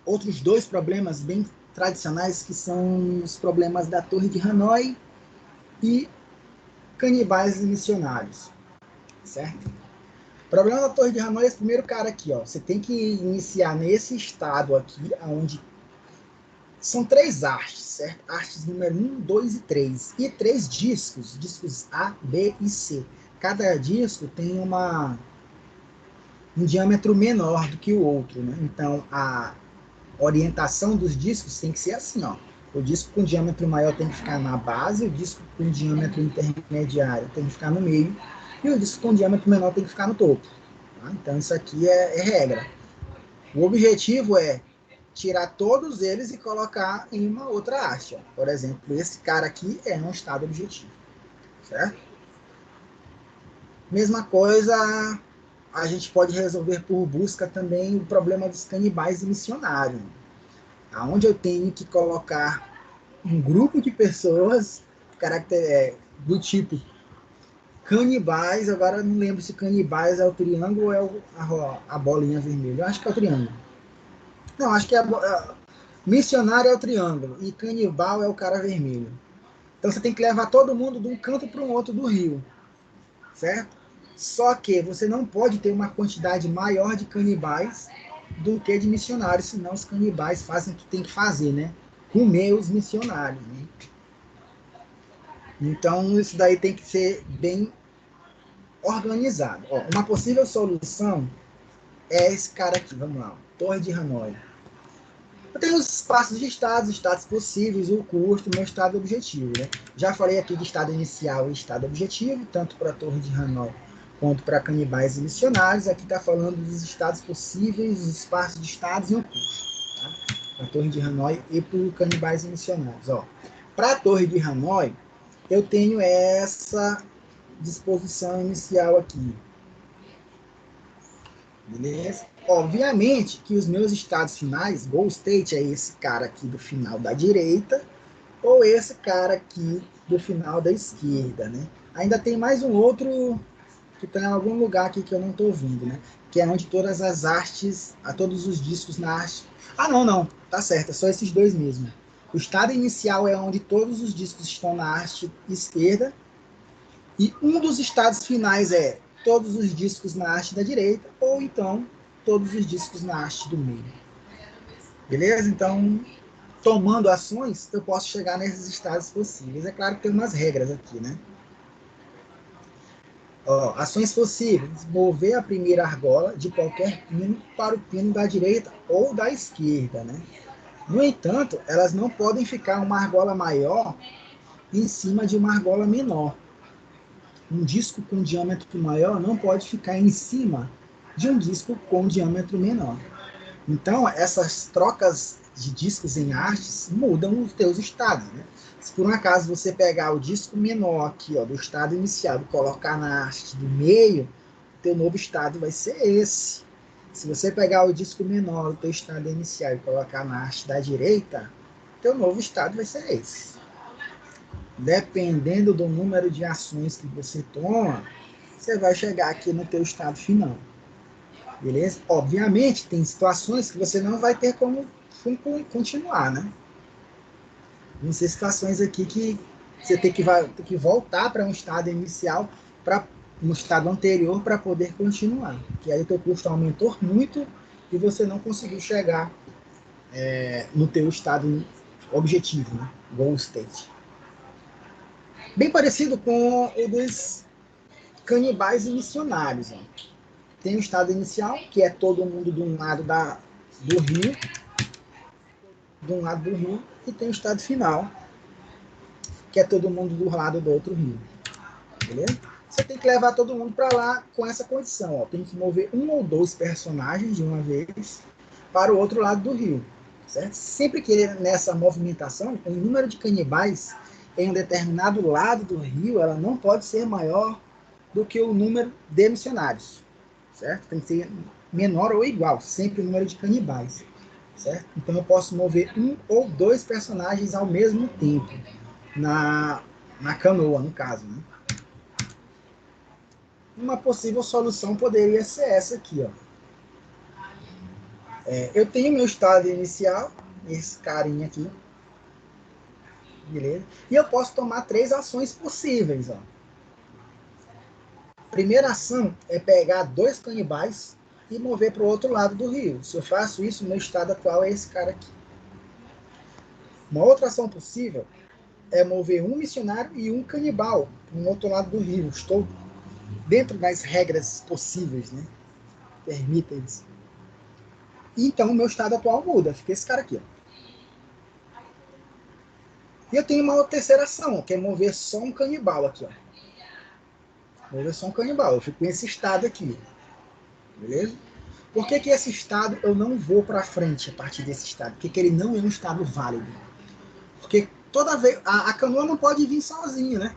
outros 2 problemas bem tradicionais, que são os problemas da Torre de Hanoi e canibais missionários. Certo? O problema da Torre de Hanoi é esse primeiro cara aqui, ó. Você tem que iniciar nesse estado aqui, onde são 3 artes, certo? Artes número 1, 2 e 3. E 3 discos A, B e C. Cada disco tem um diâmetro menor do que o outro, né? Então, a orientação dos discos tem que ser assim, ó. O disco com diâmetro maior tem que ficar na base, o disco com diâmetro intermediário tem que ficar no meio, e o disco com diâmetro menor tem que ficar no topo. Tá? Então, isso aqui é regra. O objetivo é tirar todos eles e colocar em uma outra arte. Ó. Por exemplo, esse cara aqui é um estado objetivo. Certo? Mesma coisa, a gente pode resolver por busca também o problema dos canibais e missionários. Onde eu tenho que colocar um grupo de pessoas do tipo canibais. Agora eu não lembro se canibais é o triângulo ou é a bolinha vermelha. Eu acho que é o triângulo. Não, acho que missionário é o triângulo e canibal é o cara vermelho. Então você tem que levar todo mundo de um canto para um outro do rio, certo? Só que você não pode ter uma quantidade maior de canibais do que de missionários, senão os canibais fazem o que tem que fazer, né? Comer os missionários. Né? Então, isso daí tem que ser bem organizado. Ó, uma possível solução é esse cara aqui, vamos lá, Torre de Hanoi. Eu tenho os espaços de estados possíveis, o custo, meu estado objetivo. Né? Já falei aqui de estado inicial e estado objetivo, tanto para a Torre de Hanoi quanto para canibais e missionários. Aqui está falando dos estados possíveis, os espaços de estados e o custo. Tá? Para a Torre de Hanoi e para canibais e missionários. Para a Torre de Hanoi, eu tenho essa disposição inicial aqui. Beleza? Obviamente que os meus estados finais, goal state é esse cara aqui do final da direita, ou esse cara aqui do final da esquerda, né? Ainda tem mais um outro que está em algum lugar aqui que eu não estou vendo, né? Que é onde todas as artes, todos os discos na arte... Ah, não, tá certo, é só esses dois mesmo. O estado inicial é onde todos os discos estão na arte esquerda, e um dos estados finais é todos os discos na haste da direita, ou então todos os discos na haste do meio. Beleza? Então, tomando ações, eu posso chegar nesses estados possíveis. É claro que tem umas regras aqui, né? Ações possíveis. Mover a primeira argola de qualquer pino para o pino da direita ou da esquerda, né? No entanto, elas não podem ficar uma argola maior em cima de uma argola menor. Um disco com diâmetro maior não pode ficar em cima de um disco com diâmetro menor. Então, essas trocas de discos em artes mudam os teus estados. Né? Se por um acaso você pegar o disco menor aqui, do estado inicial, e colocar na haste do meio, o teu novo estado vai ser esse. Se você pegar o disco menor do teu estado inicial e colocar na haste da direita, o teu novo estado vai ser esse. Dependendo do número de ações que você toma, você vai chegar aqui no teu estado final. Beleza? Obviamente, tem situações que você não vai ter como continuar, né? Vão ser situações aqui que você tem que voltar para um estado inicial, para um estado anterior, para poder continuar. Que aí o teu custo aumentou muito e você não conseguiu chegar no teu estado objetivo, né? Goal state. Bem parecido com o dos canibais e missionários. Ó. Tem o estado inicial, que é todo mundo de um lado do rio, e tem o estado final, que é todo mundo do lado do outro rio. Beleza? Você tem que levar todo mundo para lá com essa condição. Ó. Tem que mover um ou dois personagens de uma vez para o outro lado do rio. Certo? Sempre que nessa movimentação, o número de canibais em um determinado lado do rio, ela não pode ser maior do que o número de missionários, certo? Tem que ser menor ou igual, sempre o número de canibais, certo? Então eu posso mover um ou dois personagens ao mesmo tempo, na canoa, no caso, né? Uma possível solução poderia ser essa aqui, ó. Eu tenho meu estado inicial, esse carinha aqui, beleza? E eu posso tomar 3 ações possíveis, ó. Primeira ação é pegar 2 canibais e mover para o outro lado do rio. Se eu faço isso, meu estado atual é esse cara aqui. Uma outra ação possível é mover um missionário e um canibal no outro lado do rio. Estou dentro das regras possíveis, né? Permitem-se. Então, o meu estado atual muda. Fica esse cara aqui, ó. E eu tenho uma terceira ação, que é mover só um canibal aqui, ó. Mover só um canibal. Eu fico nesse estado aqui. Beleza? Por que esse estado eu não vou para frente a partir desse estado? Porque ele não é um estado válido. Porque toda vez... A canoa não pode vir sozinha, né?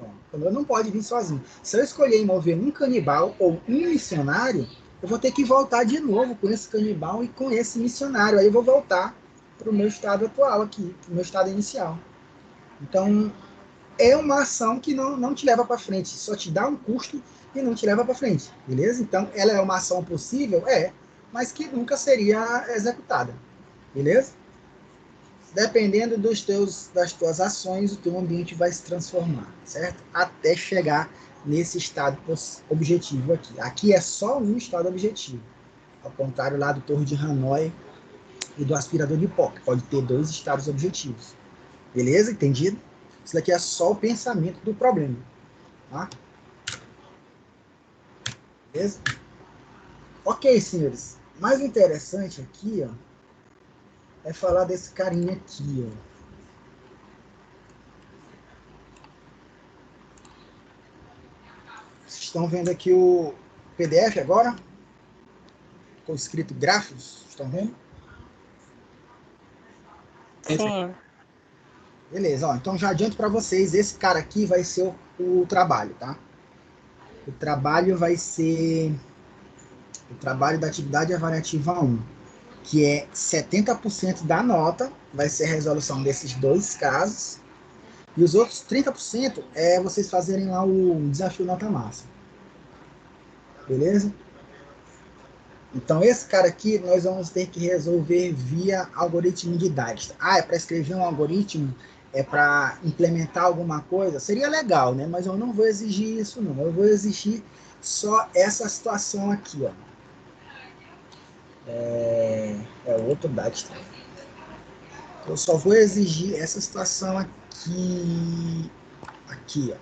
A canoa não pode vir sozinha. Se eu escolher mover um canibal ou um missionário, eu vou ter que voltar de novo com esse canibal e com esse missionário. Aí eu vou voltar para o meu estado atual aqui, para o meu estado inicial. Então, é uma ação que não te leva para frente, só te dá um custo e não te leva para frente, beleza? Então, ela é uma ação possível? Mas que nunca seria executada, beleza? Dependendo das tuas ações, o teu ambiente vai se transformar, certo? Até chegar nesse estado objetivo aqui. Aqui é só um estado objetivo, ao contrário lá do Torre de Hanoi e do aspirador de pó, que pode ter 2 estados objetivos. Beleza? Entendido? Isso daqui é só o pensamento do problema. Tá? Beleza? Ok, senhores. Mais interessante aqui, ó, é falar desse carinha aqui, ó. Vocês estão vendo aqui o PDF agora? Com escrito gráficos, estão vendo? Sim. Beleza, ó, então já adianto para vocês, esse cara aqui vai ser o trabalho, tá? O trabalho vai ser o trabalho da atividade avaliativa 1, que é 70% da nota, vai ser a resolução desses dois casos, e os outros 30% é vocês fazerem lá o desafio nota máxima. Beleza? Então, esse cara aqui, nós vamos ter que resolver via algoritmo de Dijkstra. Ah, é para escrever um algoritmo? É para implementar alguma coisa? Seria legal, né? Mas eu não vou exigir isso, não. Eu vou exigir só essa situação aqui, ó. É outro Dijkstra. Eu só vou exigir essa situação aqui, ó.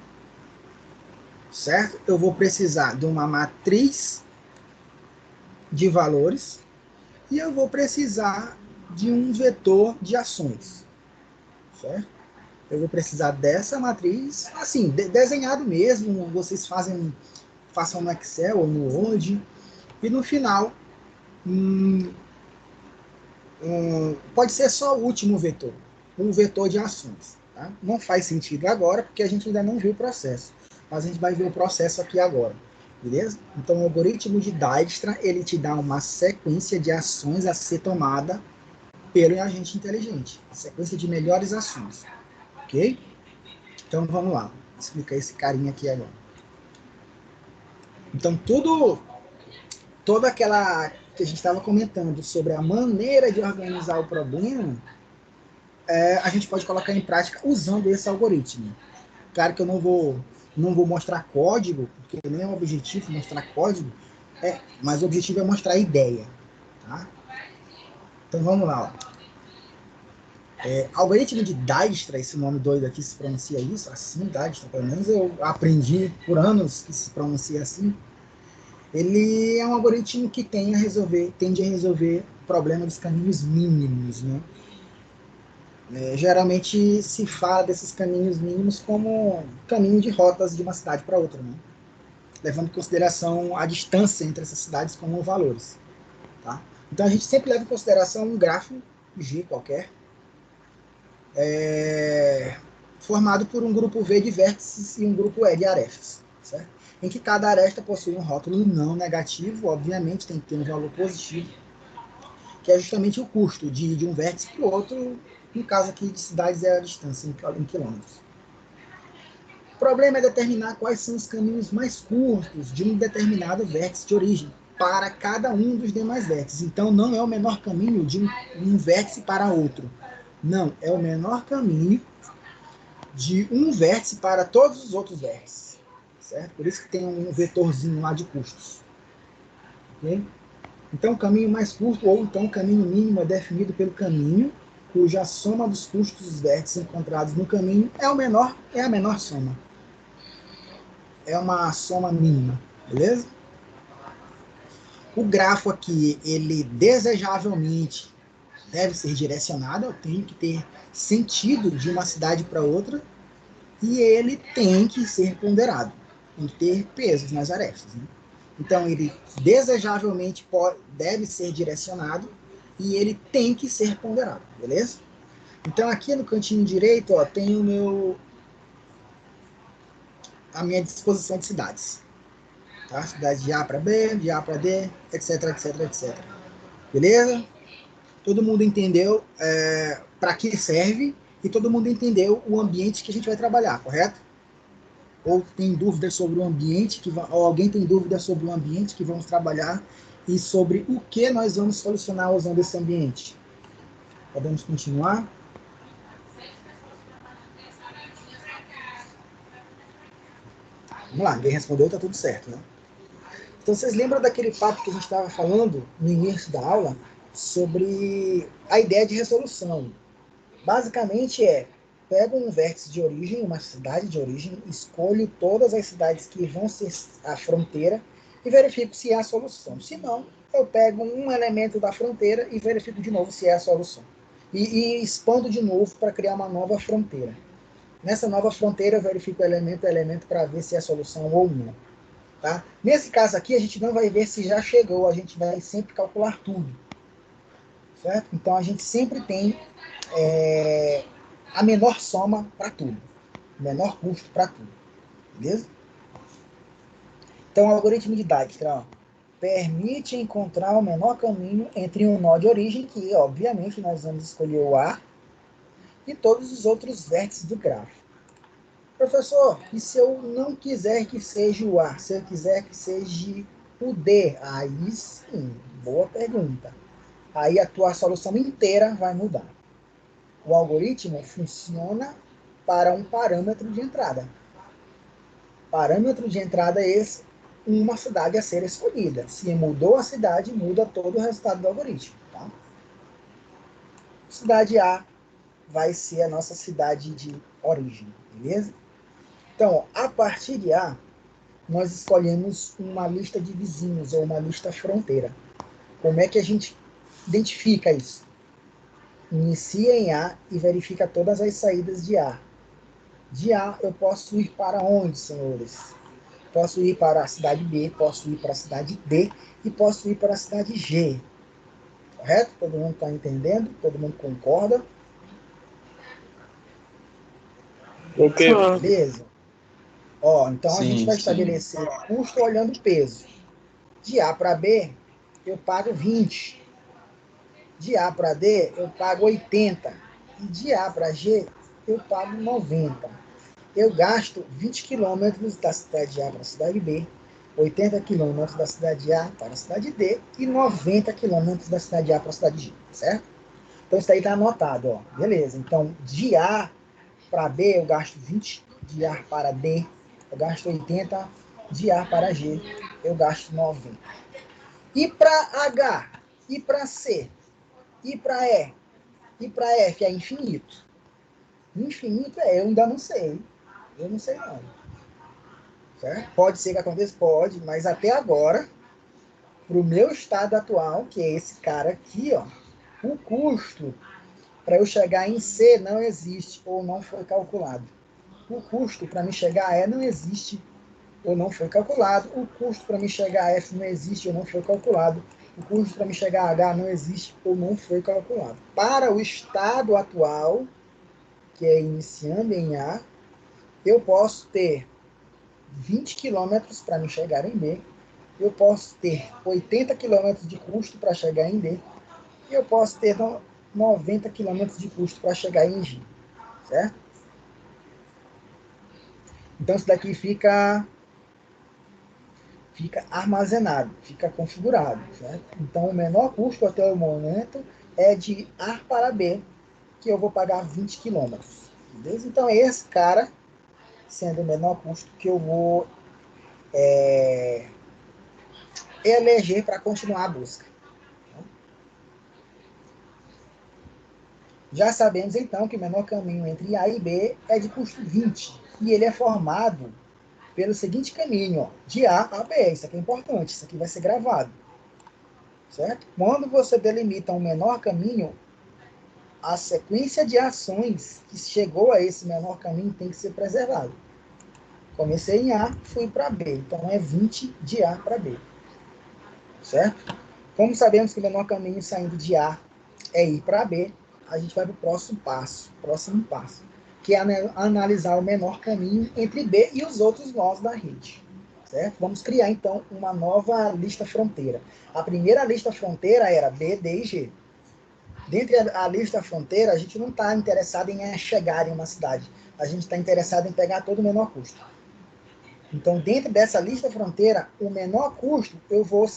Certo? Eu vou precisar de uma matriz de valores e eu vou precisar de um vetor de ações, certo? Eu vou precisar dessa matriz, assim, desenhado mesmo, vocês façam no Excel ou no Word, e no final, pode ser só o último vetor, um vetor de ações. Tá? Não faz sentido agora, porque a gente ainda não viu o processo, mas a gente vai ver o processo aqui agora. Beleza? Então, o algoritmo de Dijkstra, ele te dá uma sequência de ações a ser tomada pelo agente inteligente. Sequência de melhores ações. Ok? Então, vamos lá. Vou explicar esse carinha aqui agora. Então, toda aquela que a gente estava comentando sobre a maneira de organizar o problema, a gente pode colocar em prática usando esse algoritmo. Claro que eu não vou mostrar código, porque nem é o objetivo mostrar código, mas o objetivo é mostrar a ideia. Tá? Então vamos lá. Algoritmo de Dijkstra, esse nome doido aqui se pronuncia isso, assim, Dijkstra, pelo menos eu aprendi por anos que se pronuncia assim. Ele é um algoritmo que tende a resolver o problema dos caminhos mínimos, né? Geralmente se fala desses caminhos mínimos como caminho de rotas de uma cidade para outra, né? Levando em consideração a distância entre essas cidades como valores. Tá? Então a gente sempre leva em consideração um gráfico G qualquer, formado por um grupo V de vértices e um grupo E de arestas, certo? Em que cada aresta possui um rótulo não negativo, obviamente tem que ter um valor positivo, que é justamente o custo de ir de um vértice para o outro, no caso aqui de cidades é a distância em quilômetros. O problema é determinar quais são os caminhos mais curtos de um determinado vértice de origem para cada um dos demais vértices. Então, não é o menor caminho de um vértice para outro. Não, é o menor caminho de um vértice para todos os outros vértices. Certo? Por isso que tem um vetorzinho lá de custos. Okay? Então, o caminho mais curto, ou então o caminho mínimo, é definido pelo caminho, cuja soma dos custos dos vértices encontrados no caminho é a menor soma. É uma soma mínima, beleza? O grafo aqui, ele desejavelmente deve ser direcionado, eu tenho que ter sentido de uma cidade para outra, e ele tem que ser ponderado, tem que ter pesos nas arestas, né? Então, ele desejavelmente deve ser direcionado e ele tem que ser ponderado, beleza? Então, aqui no cantinho direito, ó, tem a minha disposição de cidades. Tá? Cidades de A para B, de A para D, etc, etc, etc. Beleza? Todo mundo entendeu para que serve e todo mundo entendeu o ambiente que a gente vai trabalhar, correto? Ou tem dúvidas sobre o ambiente, ou alguém tem dúvidas sobre o ambiente que vamos trabalhar e sobre o que nós vamos solucionar usando esse ambiente. Podemos continuar? Vamos lá, ninguém respondeu, tá tudo certo, né? Então, vocês lembram daquele papo que a gente estava falando no início da aula sobre a ideia de resolução? Basicamente pego um vértice de origem, uma cidade de origem, escolho todas as cidades que vão ser a fronteira e verifico se é a solução. Se não, eu pego um elemento da fronteira e verifico de novo se é a solução. E expando de novo para criar uma nova fronteira. Nessa nova fronteira, eu verifico elemento a elemento para ver se é a solução ou não. Tá? Nesse caso aqui, a gente não vai ver se já chegou, a gente vai sempre calcular tudo. Certo? Então, a gente sempre tem a menor soma para tudo. Menor custo para tudo. Beleza? Então, o algoritmo de Dijkstra permite encontrar o menor caminho entre um nó de origem, que, obviamente, nós vamos escolher o A, e todos os outros vértices do grafo. Professor, e se eu não quiser que seja o A, se eu quiser que seja o D? Aí sim, boa pergunta. Aí a tua solução inteira vai mudar. O algoritmo funciona para um parâmetro de entrada. Parâmetro de entrada é esse, uma cidade a ser escolhida. Se mudou a cidade, muda todo o resultado do algoritmo. Tá? Cidade A vai ser a nossa cidade de origem, beleza? Então, a partir de A, nós escolhemos uma lista de vizinhos ou uma lista fronteira. Como é que a gente identifica isso? Inicia em A e verifica todas as saídas de A. De A, eu posso ir para onde, senhores? Posso ir para a cidade B, posso ir para a cidade D e posso ir para a cidade G. Correto? Todo mundo está entendendo? Todo mundo concorda? Ok. Beleza? Ó, então a gente Sim, vai sim. estabelecer o custo olhando o peso. De A para B, eu pago 20. De A para D, eu pago 80. E de A para G, eu pago 90. Eu gasto 20 quilômetros da cidade A para a cidade B, 80 quilômetros da cidade A para a cidade D e 90 quilômetros da cidade A para a cidade G, certo? Então isso aí está anotado, ó. Beleza. Então, de A para B, eu gasto 20. De A para D, eu gasto 80. De A para G, eu gasto 90. E para H? E para C? E para E? E para F é infinito. Infinito eu ainda não sei. Eu não sei não. Certo? Pode ser que aconteça? Pode, mas até agora, para o meu estado atual, que é esse cara aqui, ó, o custo para eu chegar em C não existe ou não foi calculado. O custo para me chegar a E não existe ou não foi calculado. O custo para me chegar a F não existe ou não foi calculado. O custo para me chegar a H não existe ou não foi calculado. Para o estado atual, que é iniciando em A, eu posso ter 20 quilômetros para me chegar em B, eu posso ter 80 quilômetros de custo para chegar em D, e eu posso ter 90 quilômetros de custo para chegar em G, certo? Então isso daqui fica armazenado, fica configurado, certo? Então o menor custo até o momento é de A para B, que eu vou pagar 20 quilômetros, beleza? Então é esse cara, sendo o menor custo, que eu vou eleger para continuar a busca. Já sabemos então que o menor caminho entre A e B é de custo 20, e ele é formado pelo seguinte caminho, ó, de A a B. Isso aqui é importante, isso aqui vai ser gravado. Certo? Quando você delimita um menor caminho, a sequência de ações que chegou a esse menor caminho tem que ser preservada. Comecei em A, fui para B. Então é 20 de A para B. Certo? Como sabemos que o menor caminho saindo de A é ir para B, a gente vai para o próximo passo, que é analisar o menor caminho entre B e os outros nós da rede. Certo? Vamos criar, então, uma nova lista fronteira. A primeira lista fronteira era B, D e G. Dentre a lista fronteira, a gente não está interessado em chegar em uma cidade. A gente está interessado em pegar todo o menor custo. Então, dentro dessa lista fronteira, o menor custo eu vou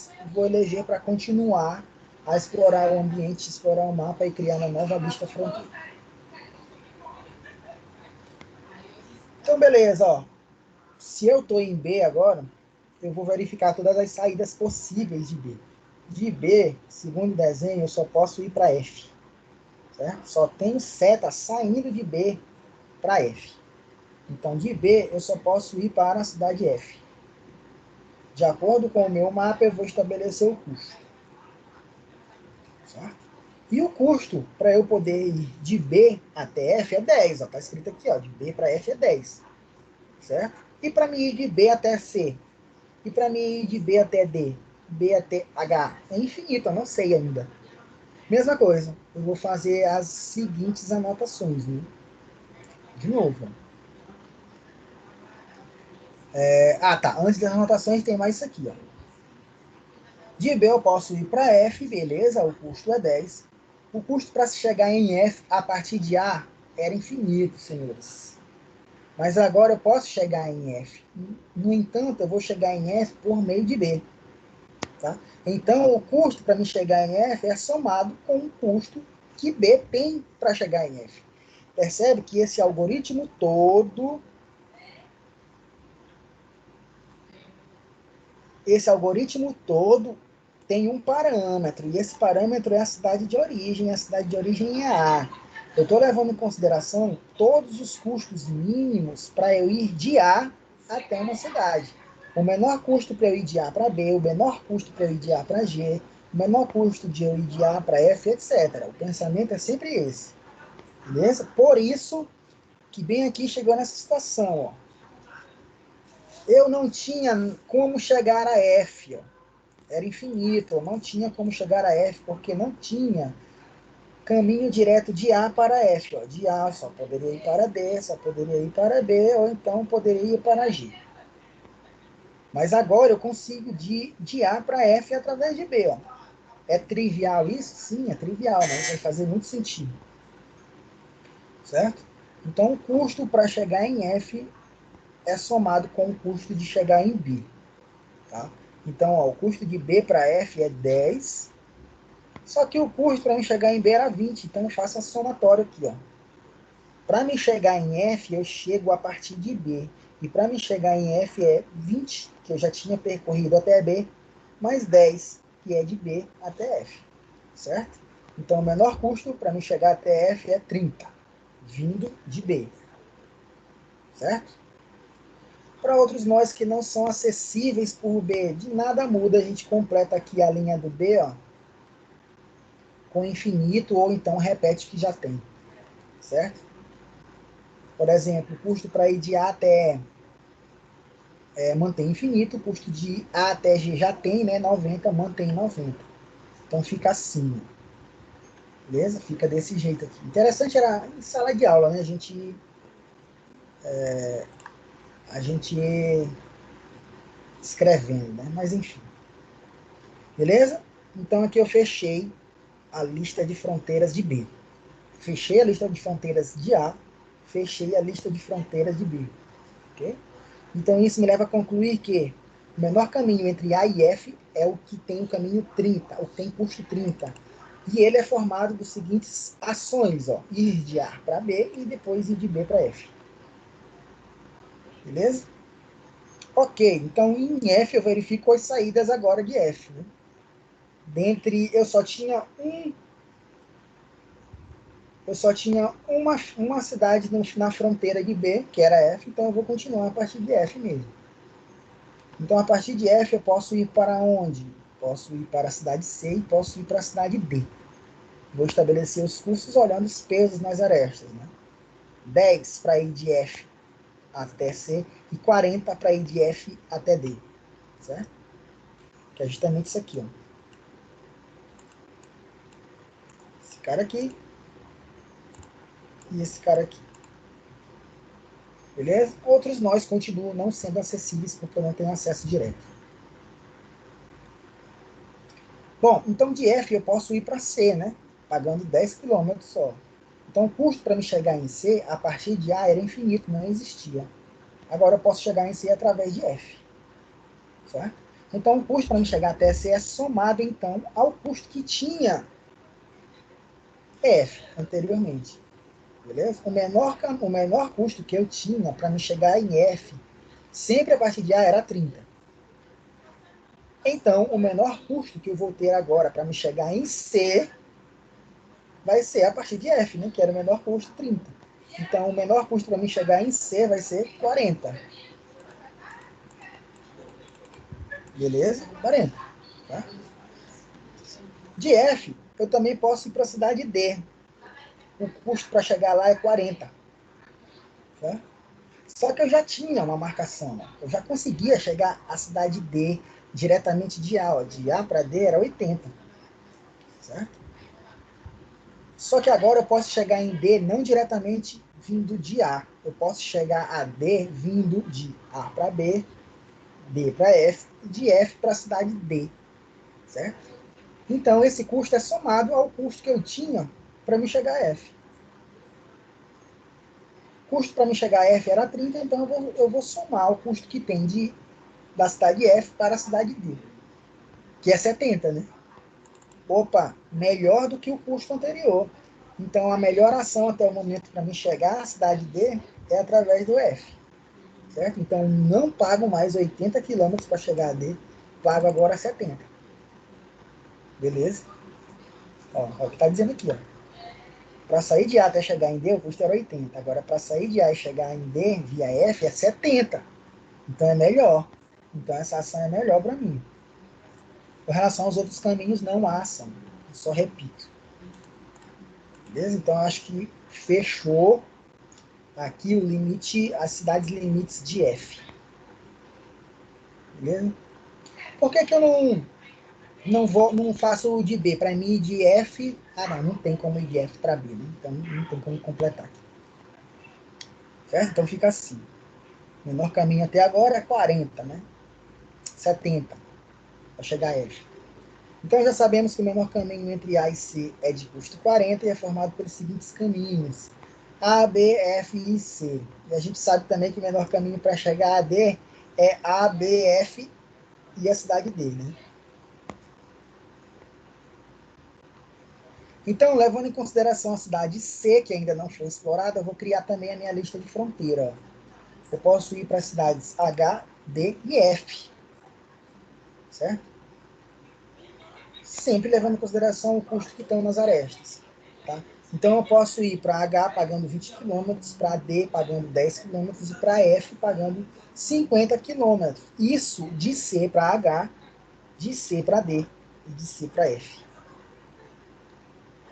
eleger para continuar a explorar o ambiente, explorar o mapa e criar uma nova lista fronteira. Então, beleza, ó. Se eu estou em B agora, eu vou verificar todas as saídas possíveis de B. De B, segundo o desenho, eu só posso ir para F. Certo? Só tenho seta saindo de B para F. Então, de B, eu só posso ir para a cidade F. De acordo com o meu mapa, eu vou estabelecer o custo. Certo? E o custo para eu poder ir de B até F é 10. Está escrito aqui, ó, de B para F é 10. Certo? E para mim ir de B até C? E para mim ir de B até D? B até H? É infinito, eu não sei ainda. Mesma coisa, eu vou fazer as seguintes anotações. Né? De novo. Tá. Antes das anotações tem mais isso aqui. Ó. De B eu posso ir para F, beleza, o custo é 10. O custo para se chegar em F a partir de A era infinito, senhores. Mas agora eu posso chegar em F. No entanto, eu vou chegar em F por meio de B. Tá? Então, o custo para me chegar em F é somado com o custo que B tem para chegar em F. Percebe que esse algoritmo todo tem um parâmetro, e esse parâmetro é a cidade de origem, a cidade de origem é A. Eu estou levando em consideração todos os custos mínimos para eu ir de A até uma cidade. O menor custo para eu ir de A para B, o menor custo para eu ir de A para G, o menor custo de eu ir de A para F, etc. O pensamento é sempre esse. Beleza? Por isso que bem aqui chegou nessa situação. Ó. Eu não tinha como chegar a F. Ó. Era infinito, eu não tinha como chegar a F, porque não tinha caminho direto de A para F. Ó. De A só poderia ir para D, só poderia ir para B, ou então poderia ir para G. Mas agora eu consigo de A para F através de B. Ó. É trivial isso? Sim, é trivial, mas vai fazer muito sentido. Certo? Então, o custo para chegar em F é somado com o custo de chegar em B. Tá? Então, ó, o custo de B para F é 10. Só que o custo para mim chegar em B era 20, então eu faço a somatória aqui. Para me chegar em F, eu chego a partir de B. E para me chegar em F é 20, que eu já tinha percorrido até B, mais 10, que é de B até F. Certo? Então, o menor custo para me chegar até F é 30, vindo de B. Certo? Para outros nós que não são acessíveis por B, de nada muda, a gente completa aqui a linha do B, ó, com infinito, ou então repete o que já tem. Certo? Por exemplo, o custo para ir de A até mantém infinito, o custo de A até G já tem, né? 90, mantém 90. Então fica assim. Beleza? Fica desse jeito aqui. Interessante era em sala de aula, né? A gente escrevendo, né? Mas enfim. Beleza? Então aqui eu fechei a lista de fronteiras de B. Fechei a lista de fronteiras de A, fechei a lista de fronteiras de B. Ok? Então, isso me leva a concluir que o menor caminho entre A e F é o que tem o caminho 30, o que tem custo 30. E ele é formado das seguintes ações, ó, ir de A para B e depois ir de B para F. Beleza? Ok, então em F eu verifico as saídas agora de F. Né? Eu só tinha uma cidade na fronteira de B, que era F, então eu vou continuar a partir de F mesmo. Então, a partir de F, eu posso ir para onde? Posso ir para a cidade C e posso ir para a cidade D. Vou estabelecer os custos olhando os pesos nas arestas. Né? 10 para ir de F até C e 40 para ir de F até D. Certo? Que é justamente isso aqui. Ó. Esse cara aqui e esse cara aqui. Beleza? Outros nós continuam não sendo acessíveis porque eu não tenho acesso direto. Bom, então de F eu posso ir para C, né? Pagando 10 km só. Então o custo para me chegar em C, a partir de A, era infinito, não existia. Agora eu posso chegar em C através de F. Certo? Então o custo para me chegar até C é somado, então, ao custo que tinha F anteriormente. Beleza? O menor custo que eu tinha para me chegar em F, sempre a partir de A, era 30. Então, o menor custo que eu vou ter agora para me chegar em C vai ser a partir de F, né, que era o menor custo, 30. Então, o menor custo para mim chegar em C vai ser 40. Beleza? 40. Tá? De F, eu também posso ir para a cidade D. O custo para chegar lá é 40. Tá? Só que eu já tinha uma marcação. Né? Eu já conseguia chegar à cidade D diretamente de A. Ó. De A para D era 80. Certo? Só que agora eu posso chegar em D não diretamente vindo de A. Eu posso chegar a D vindo de A para B, D para F, e de F para a cidade D. Certo? Então, esse custo é somado ao custo que eu tinha para me chegar a F. O custo para me chegar a F era 30, então eu vou somar o custo que tem da cidade F para a cidade D, que é 70, né? Opa, melhor do que o custo anterior. Então, a melhor ação até o momento para mim chegar à cidade D é através do F. Certo? Então, não pago mais 80 quilômetros para chegar a D, pago agora 70. Beleza? Ó, é o que está dizendo aqui. Para sair de A até chegar em D, o custo era 80. Agora, para sair de A e chegar em D via F, é 70. Então, é melhor. Então, essa ação é melhor para mim. Com relação aos outros caminhos, não há ação. Eu só repito. Beleza? Então, acho que fechou aqui o limite, as cidades limites de F. Beleza? Por que eu não faço o de B? Para mim, ir de F... não tem como ir de F para B, né? Então, não tem como completar aqui. Certo? Então, fica assim. O menor caminho até agora é 40, né? 70, para chegar a F. Então, já sabemos que o menor caminho entre A e C é de custo 40 e é formado pelos seguintes caminhos. A, B, F e C. E a gente sabe também que o menor caminho para chegar a D é A, B, F e a cidade D, né? Então, levando em consideração a cidade C, que ainda não foi explorada, eu vou criar também a minha lista de fronteira. Eu posso ir para as cidades H, D e F. Certo? Sempre levando em consideração o custo que estão nas arestas. Tá? Então, eu posso ir para H pagando 20 km, para D pagando 10 km e para F pagando 50 km. Isso de C para H, de C para D e de C para F.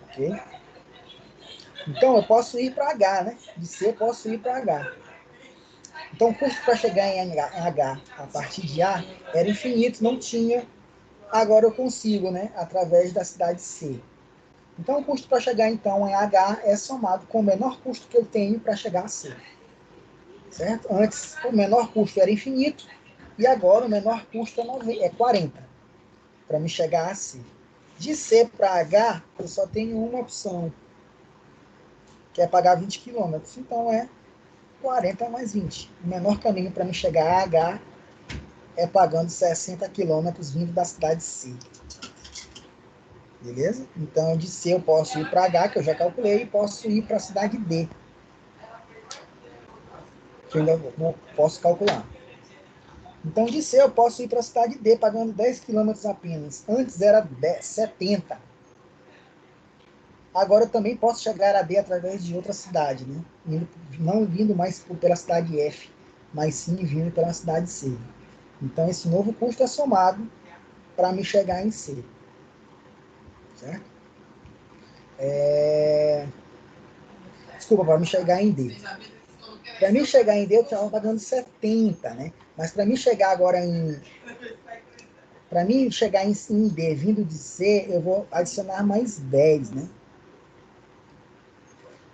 Ok? Então, eu posso ir para H, né? De C eu posso ir para H. Então, o custo para chegar em H a partir de A era infinito, não tinha. Agora eu consigo, né? Através da cidade C. Então, o custo para chegar então em H é somado com o menor custo que eu tenho para chegar a C. Certo? Antes, o menor custo era infinito e agora o menor custo é 40 para me chegar a C. De C para H, eu só tenho uma opção, que é pagar 20 km. Então, é 40 mais 20. O menor caminho para me chegar a H é pagando 60 quilômetros vindo da cidade C. Beleza? Então, de C eu posso ir para H, que eu já calculei, e posso ir para a cidade D, que eu ainda posso calcular. Então, de C eu posso ir para a cidade D, pagando 10 quilômetros apenas. Antes era 70. Agora eu também posso chegar a D através de outra cidade, né? Não vindo mais pela cidade F, mas sim vindo pela cidade C. Então, esse novo custo é somado para me chegar em C. Certo? Desculpa, para me chegar em D. Para mim chegar em D, eu estava pagando 70, né? Mas para mim chegar agora em... Para mim chegar em D vindo de C, eu vou adicionar mais 10, né?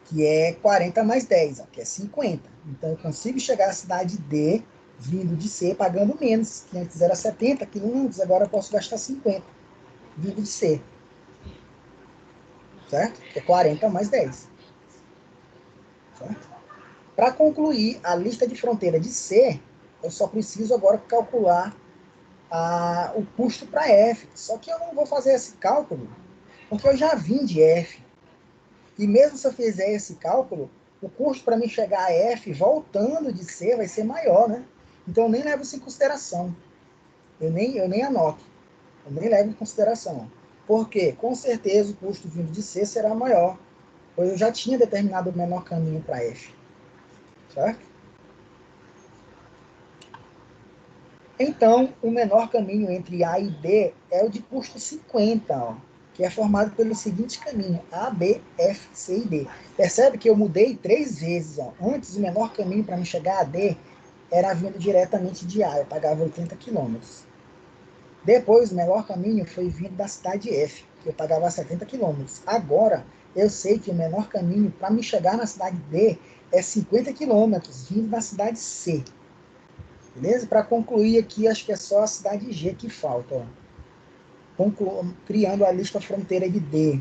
Que é 40 mais 10, ó, que é 50. Então, eu consigo chegar à cidade D vindo de C pagando menos, que antes era 70 quilômetros, agora eu posso gastar 50 vindo de C. Certo? Que é 40 mais 10. Para concluir a lista de fronteira de C, eu só preciso agora calcular o custo para F. Só que eu não vou fazer esse cálculo, porque eu já vim de F. E mesmo se eu fizer esse cálculo, o custo para mim chegar a F, voltando de C, vai ser maior, né? Então eu nem levo isso em consideração. Eu nem anoto. Eu nem levo em consideração. Porque, com certeza, o custo vindo de C será maior pois eu já tinha determinado o menor caminho para F, certo? Então, o menor caminho entre A e B é o de custo 50, ó, que é formado pelo seguinte caminho, A, B, F, C e D. Percebe que eu mudei 3 vezes. Ó. Antes, o menor caminho para me chegar a D era vindo diretamente de A, eu pagava 80 quilômetros. Depois, o menor caminho foi vindo da cidade F, que eu pagava 70 quilômetros. Agora, eu sei que o menor caminho para me chegar na cidade D é 50 quilômetros, vindo da cidade C. Beleza? Para concluir aqui, acho que é só a cidade G que falta. Ó. Criando a lista fronteira de D.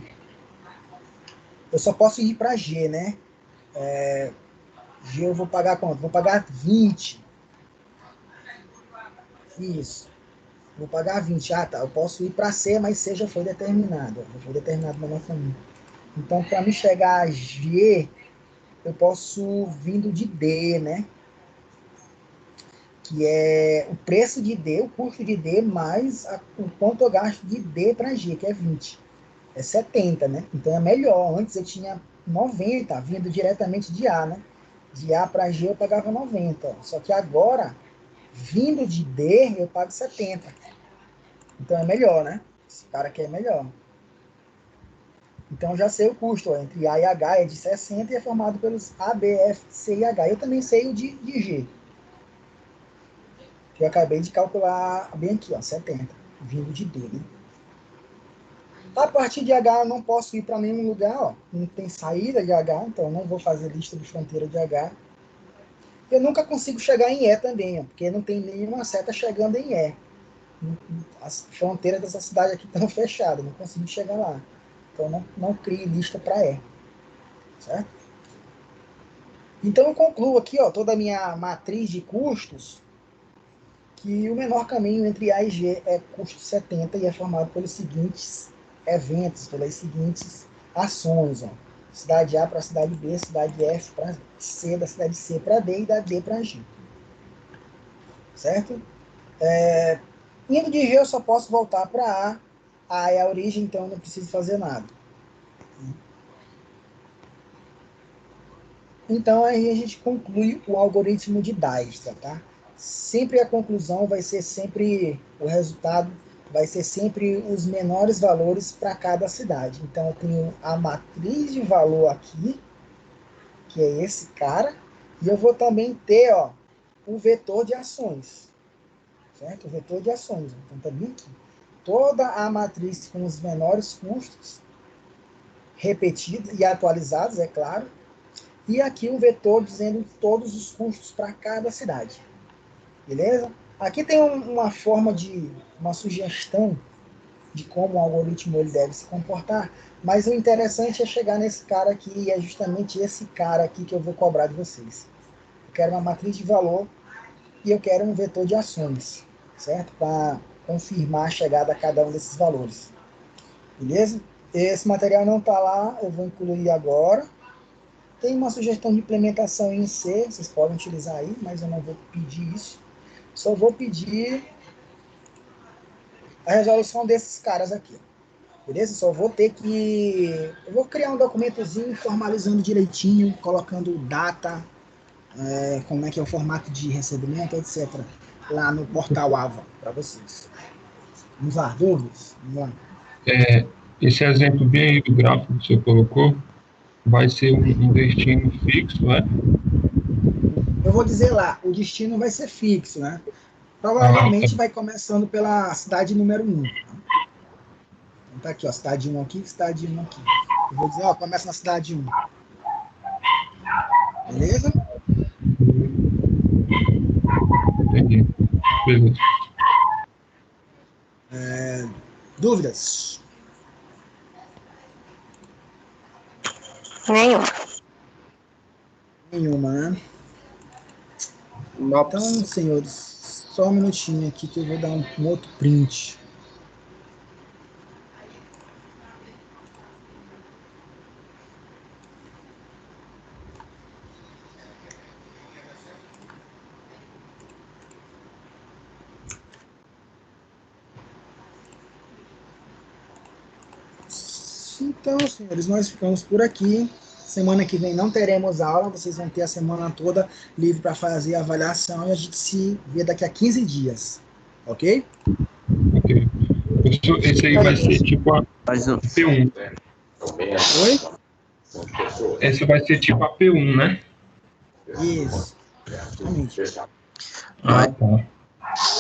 Eu só posso ir para G, né? G eu vou pagar quanto? Vou pagar 20. Isso. Vou pagar 20. Ah, tá. Eu posso ir para C, mas C já foi determinado. Já foi determinado na minha família. Então, para me chegar a G, eu posso vindo de D, né? Que é o preço de D, o custo de D, mais o quanto eu gasto de D para G, que é 20. É 70, né? Então é melhor. Antes eu tinha 90, vindo diretamente de A, né? De A para G eu pagava 90. Só que agora, vindo de D, eu pago 70. Então é melhor, né? Esse cara aqui é melhor. Então já sei o custo. Ó, entre A e H é de 60 e é formado pelos A, B, F, C e H. Eu também sei o de G. Que eu acabei de calcular bem aqui, ó, 70. Vindo de D, né? A partir de H eu não posso ir para nenhum lugar, ó. Não tem saída de H, então eu não vou fazer lista de fronteira de H. Eu nunca consigo chegar em E também, ó, porque não tem nenhuma seta chegando em E. As fronteiras dessa cidade aqui estão fechadas, não consigo chegar lá. Então não crio lista para E, certo? Então eu concluo aqui, ó, toda a minha matriz de custos, que o menor caminho entre A e G é custo 70 e é formado pelos seguintes eventos, pelas seguintes ações. Ó. Cidade A para cidade B, cidade F para C, da cidade C para D e da D para G. Certo? Indo de G eu só posso voltar para A. A é a origem, então eu não preciso fazer nada. Então aí a gente conclui o algoritmo de Dijkstra, tá? Sempre a conclusão vai ser sempre, o resultado vai ser sempre os menores valores para cada cidade. Então eu tenho a matriz de valor aqui, que é esse cara, e eu vou também ter, ó, o vetor de ações, certo? O vetor de ações, então também aqui. Toda a matriz com os menores custos, repetidos e atualizados, é claro, e aqui um vetor dizendo todos os custos para cada cidade. Beleza? Aqui tem uma forma de, uma sugestão de como o algoritmo ele deve se comportar, mas o interessante é chegar nesse cara aqui, e é justamente esse cara aqui que eu vou cobrar de vocês. Eu quero uma matriz de valor e eu quero um vetor de ações, certo? Para confirmar a chegada a cada um desses valores. Beleza? Esse material não está lá, eu vou incluir agora. Tem uma sugestão de implementação em C, vocês podem utilizar aí, mas eu não vou pedir isso. Só vou pedir a resolução desses caras aqui. Beleza? Só vou ter que... Eu vou criar um documentozinho formalizando direitinho, colocando data, como é que é o formato de recebimento, etc. Lá no portal AVA, para vocês. Vamos lá, dúvidas? Vamos lá. Esse exemplo bem aí do gráfico que você colocou vai ser um destino fixo, né? Eu vou dizer lá, o destino vai ser fixo, né? Ah, Provavelmente vai começando pela cidade número 1. Então tá aqui, ó, cidade 1 aqui, cidade 1 aqui. Eu vou dizer, ó, começa na cidade 1. Beleza? entendi. Beleza. Dúvidas? Nenhum. Nenhuma, né? Nope. Então, senhores, só um minutinho aqui que eu vou dar um outro print. Então, senhores, nós ficamos por aqui. Semana que vem não teremos aula, vocês vão ter a semana toda livre para fazer a avaliação e a gente se vê daqui a 15 dias. Ok? Ok. Esse aí vai ser tipo a P1. Oi? Esse vai ser tipo a P1, né? Isso. Exatamente. Ah, tá.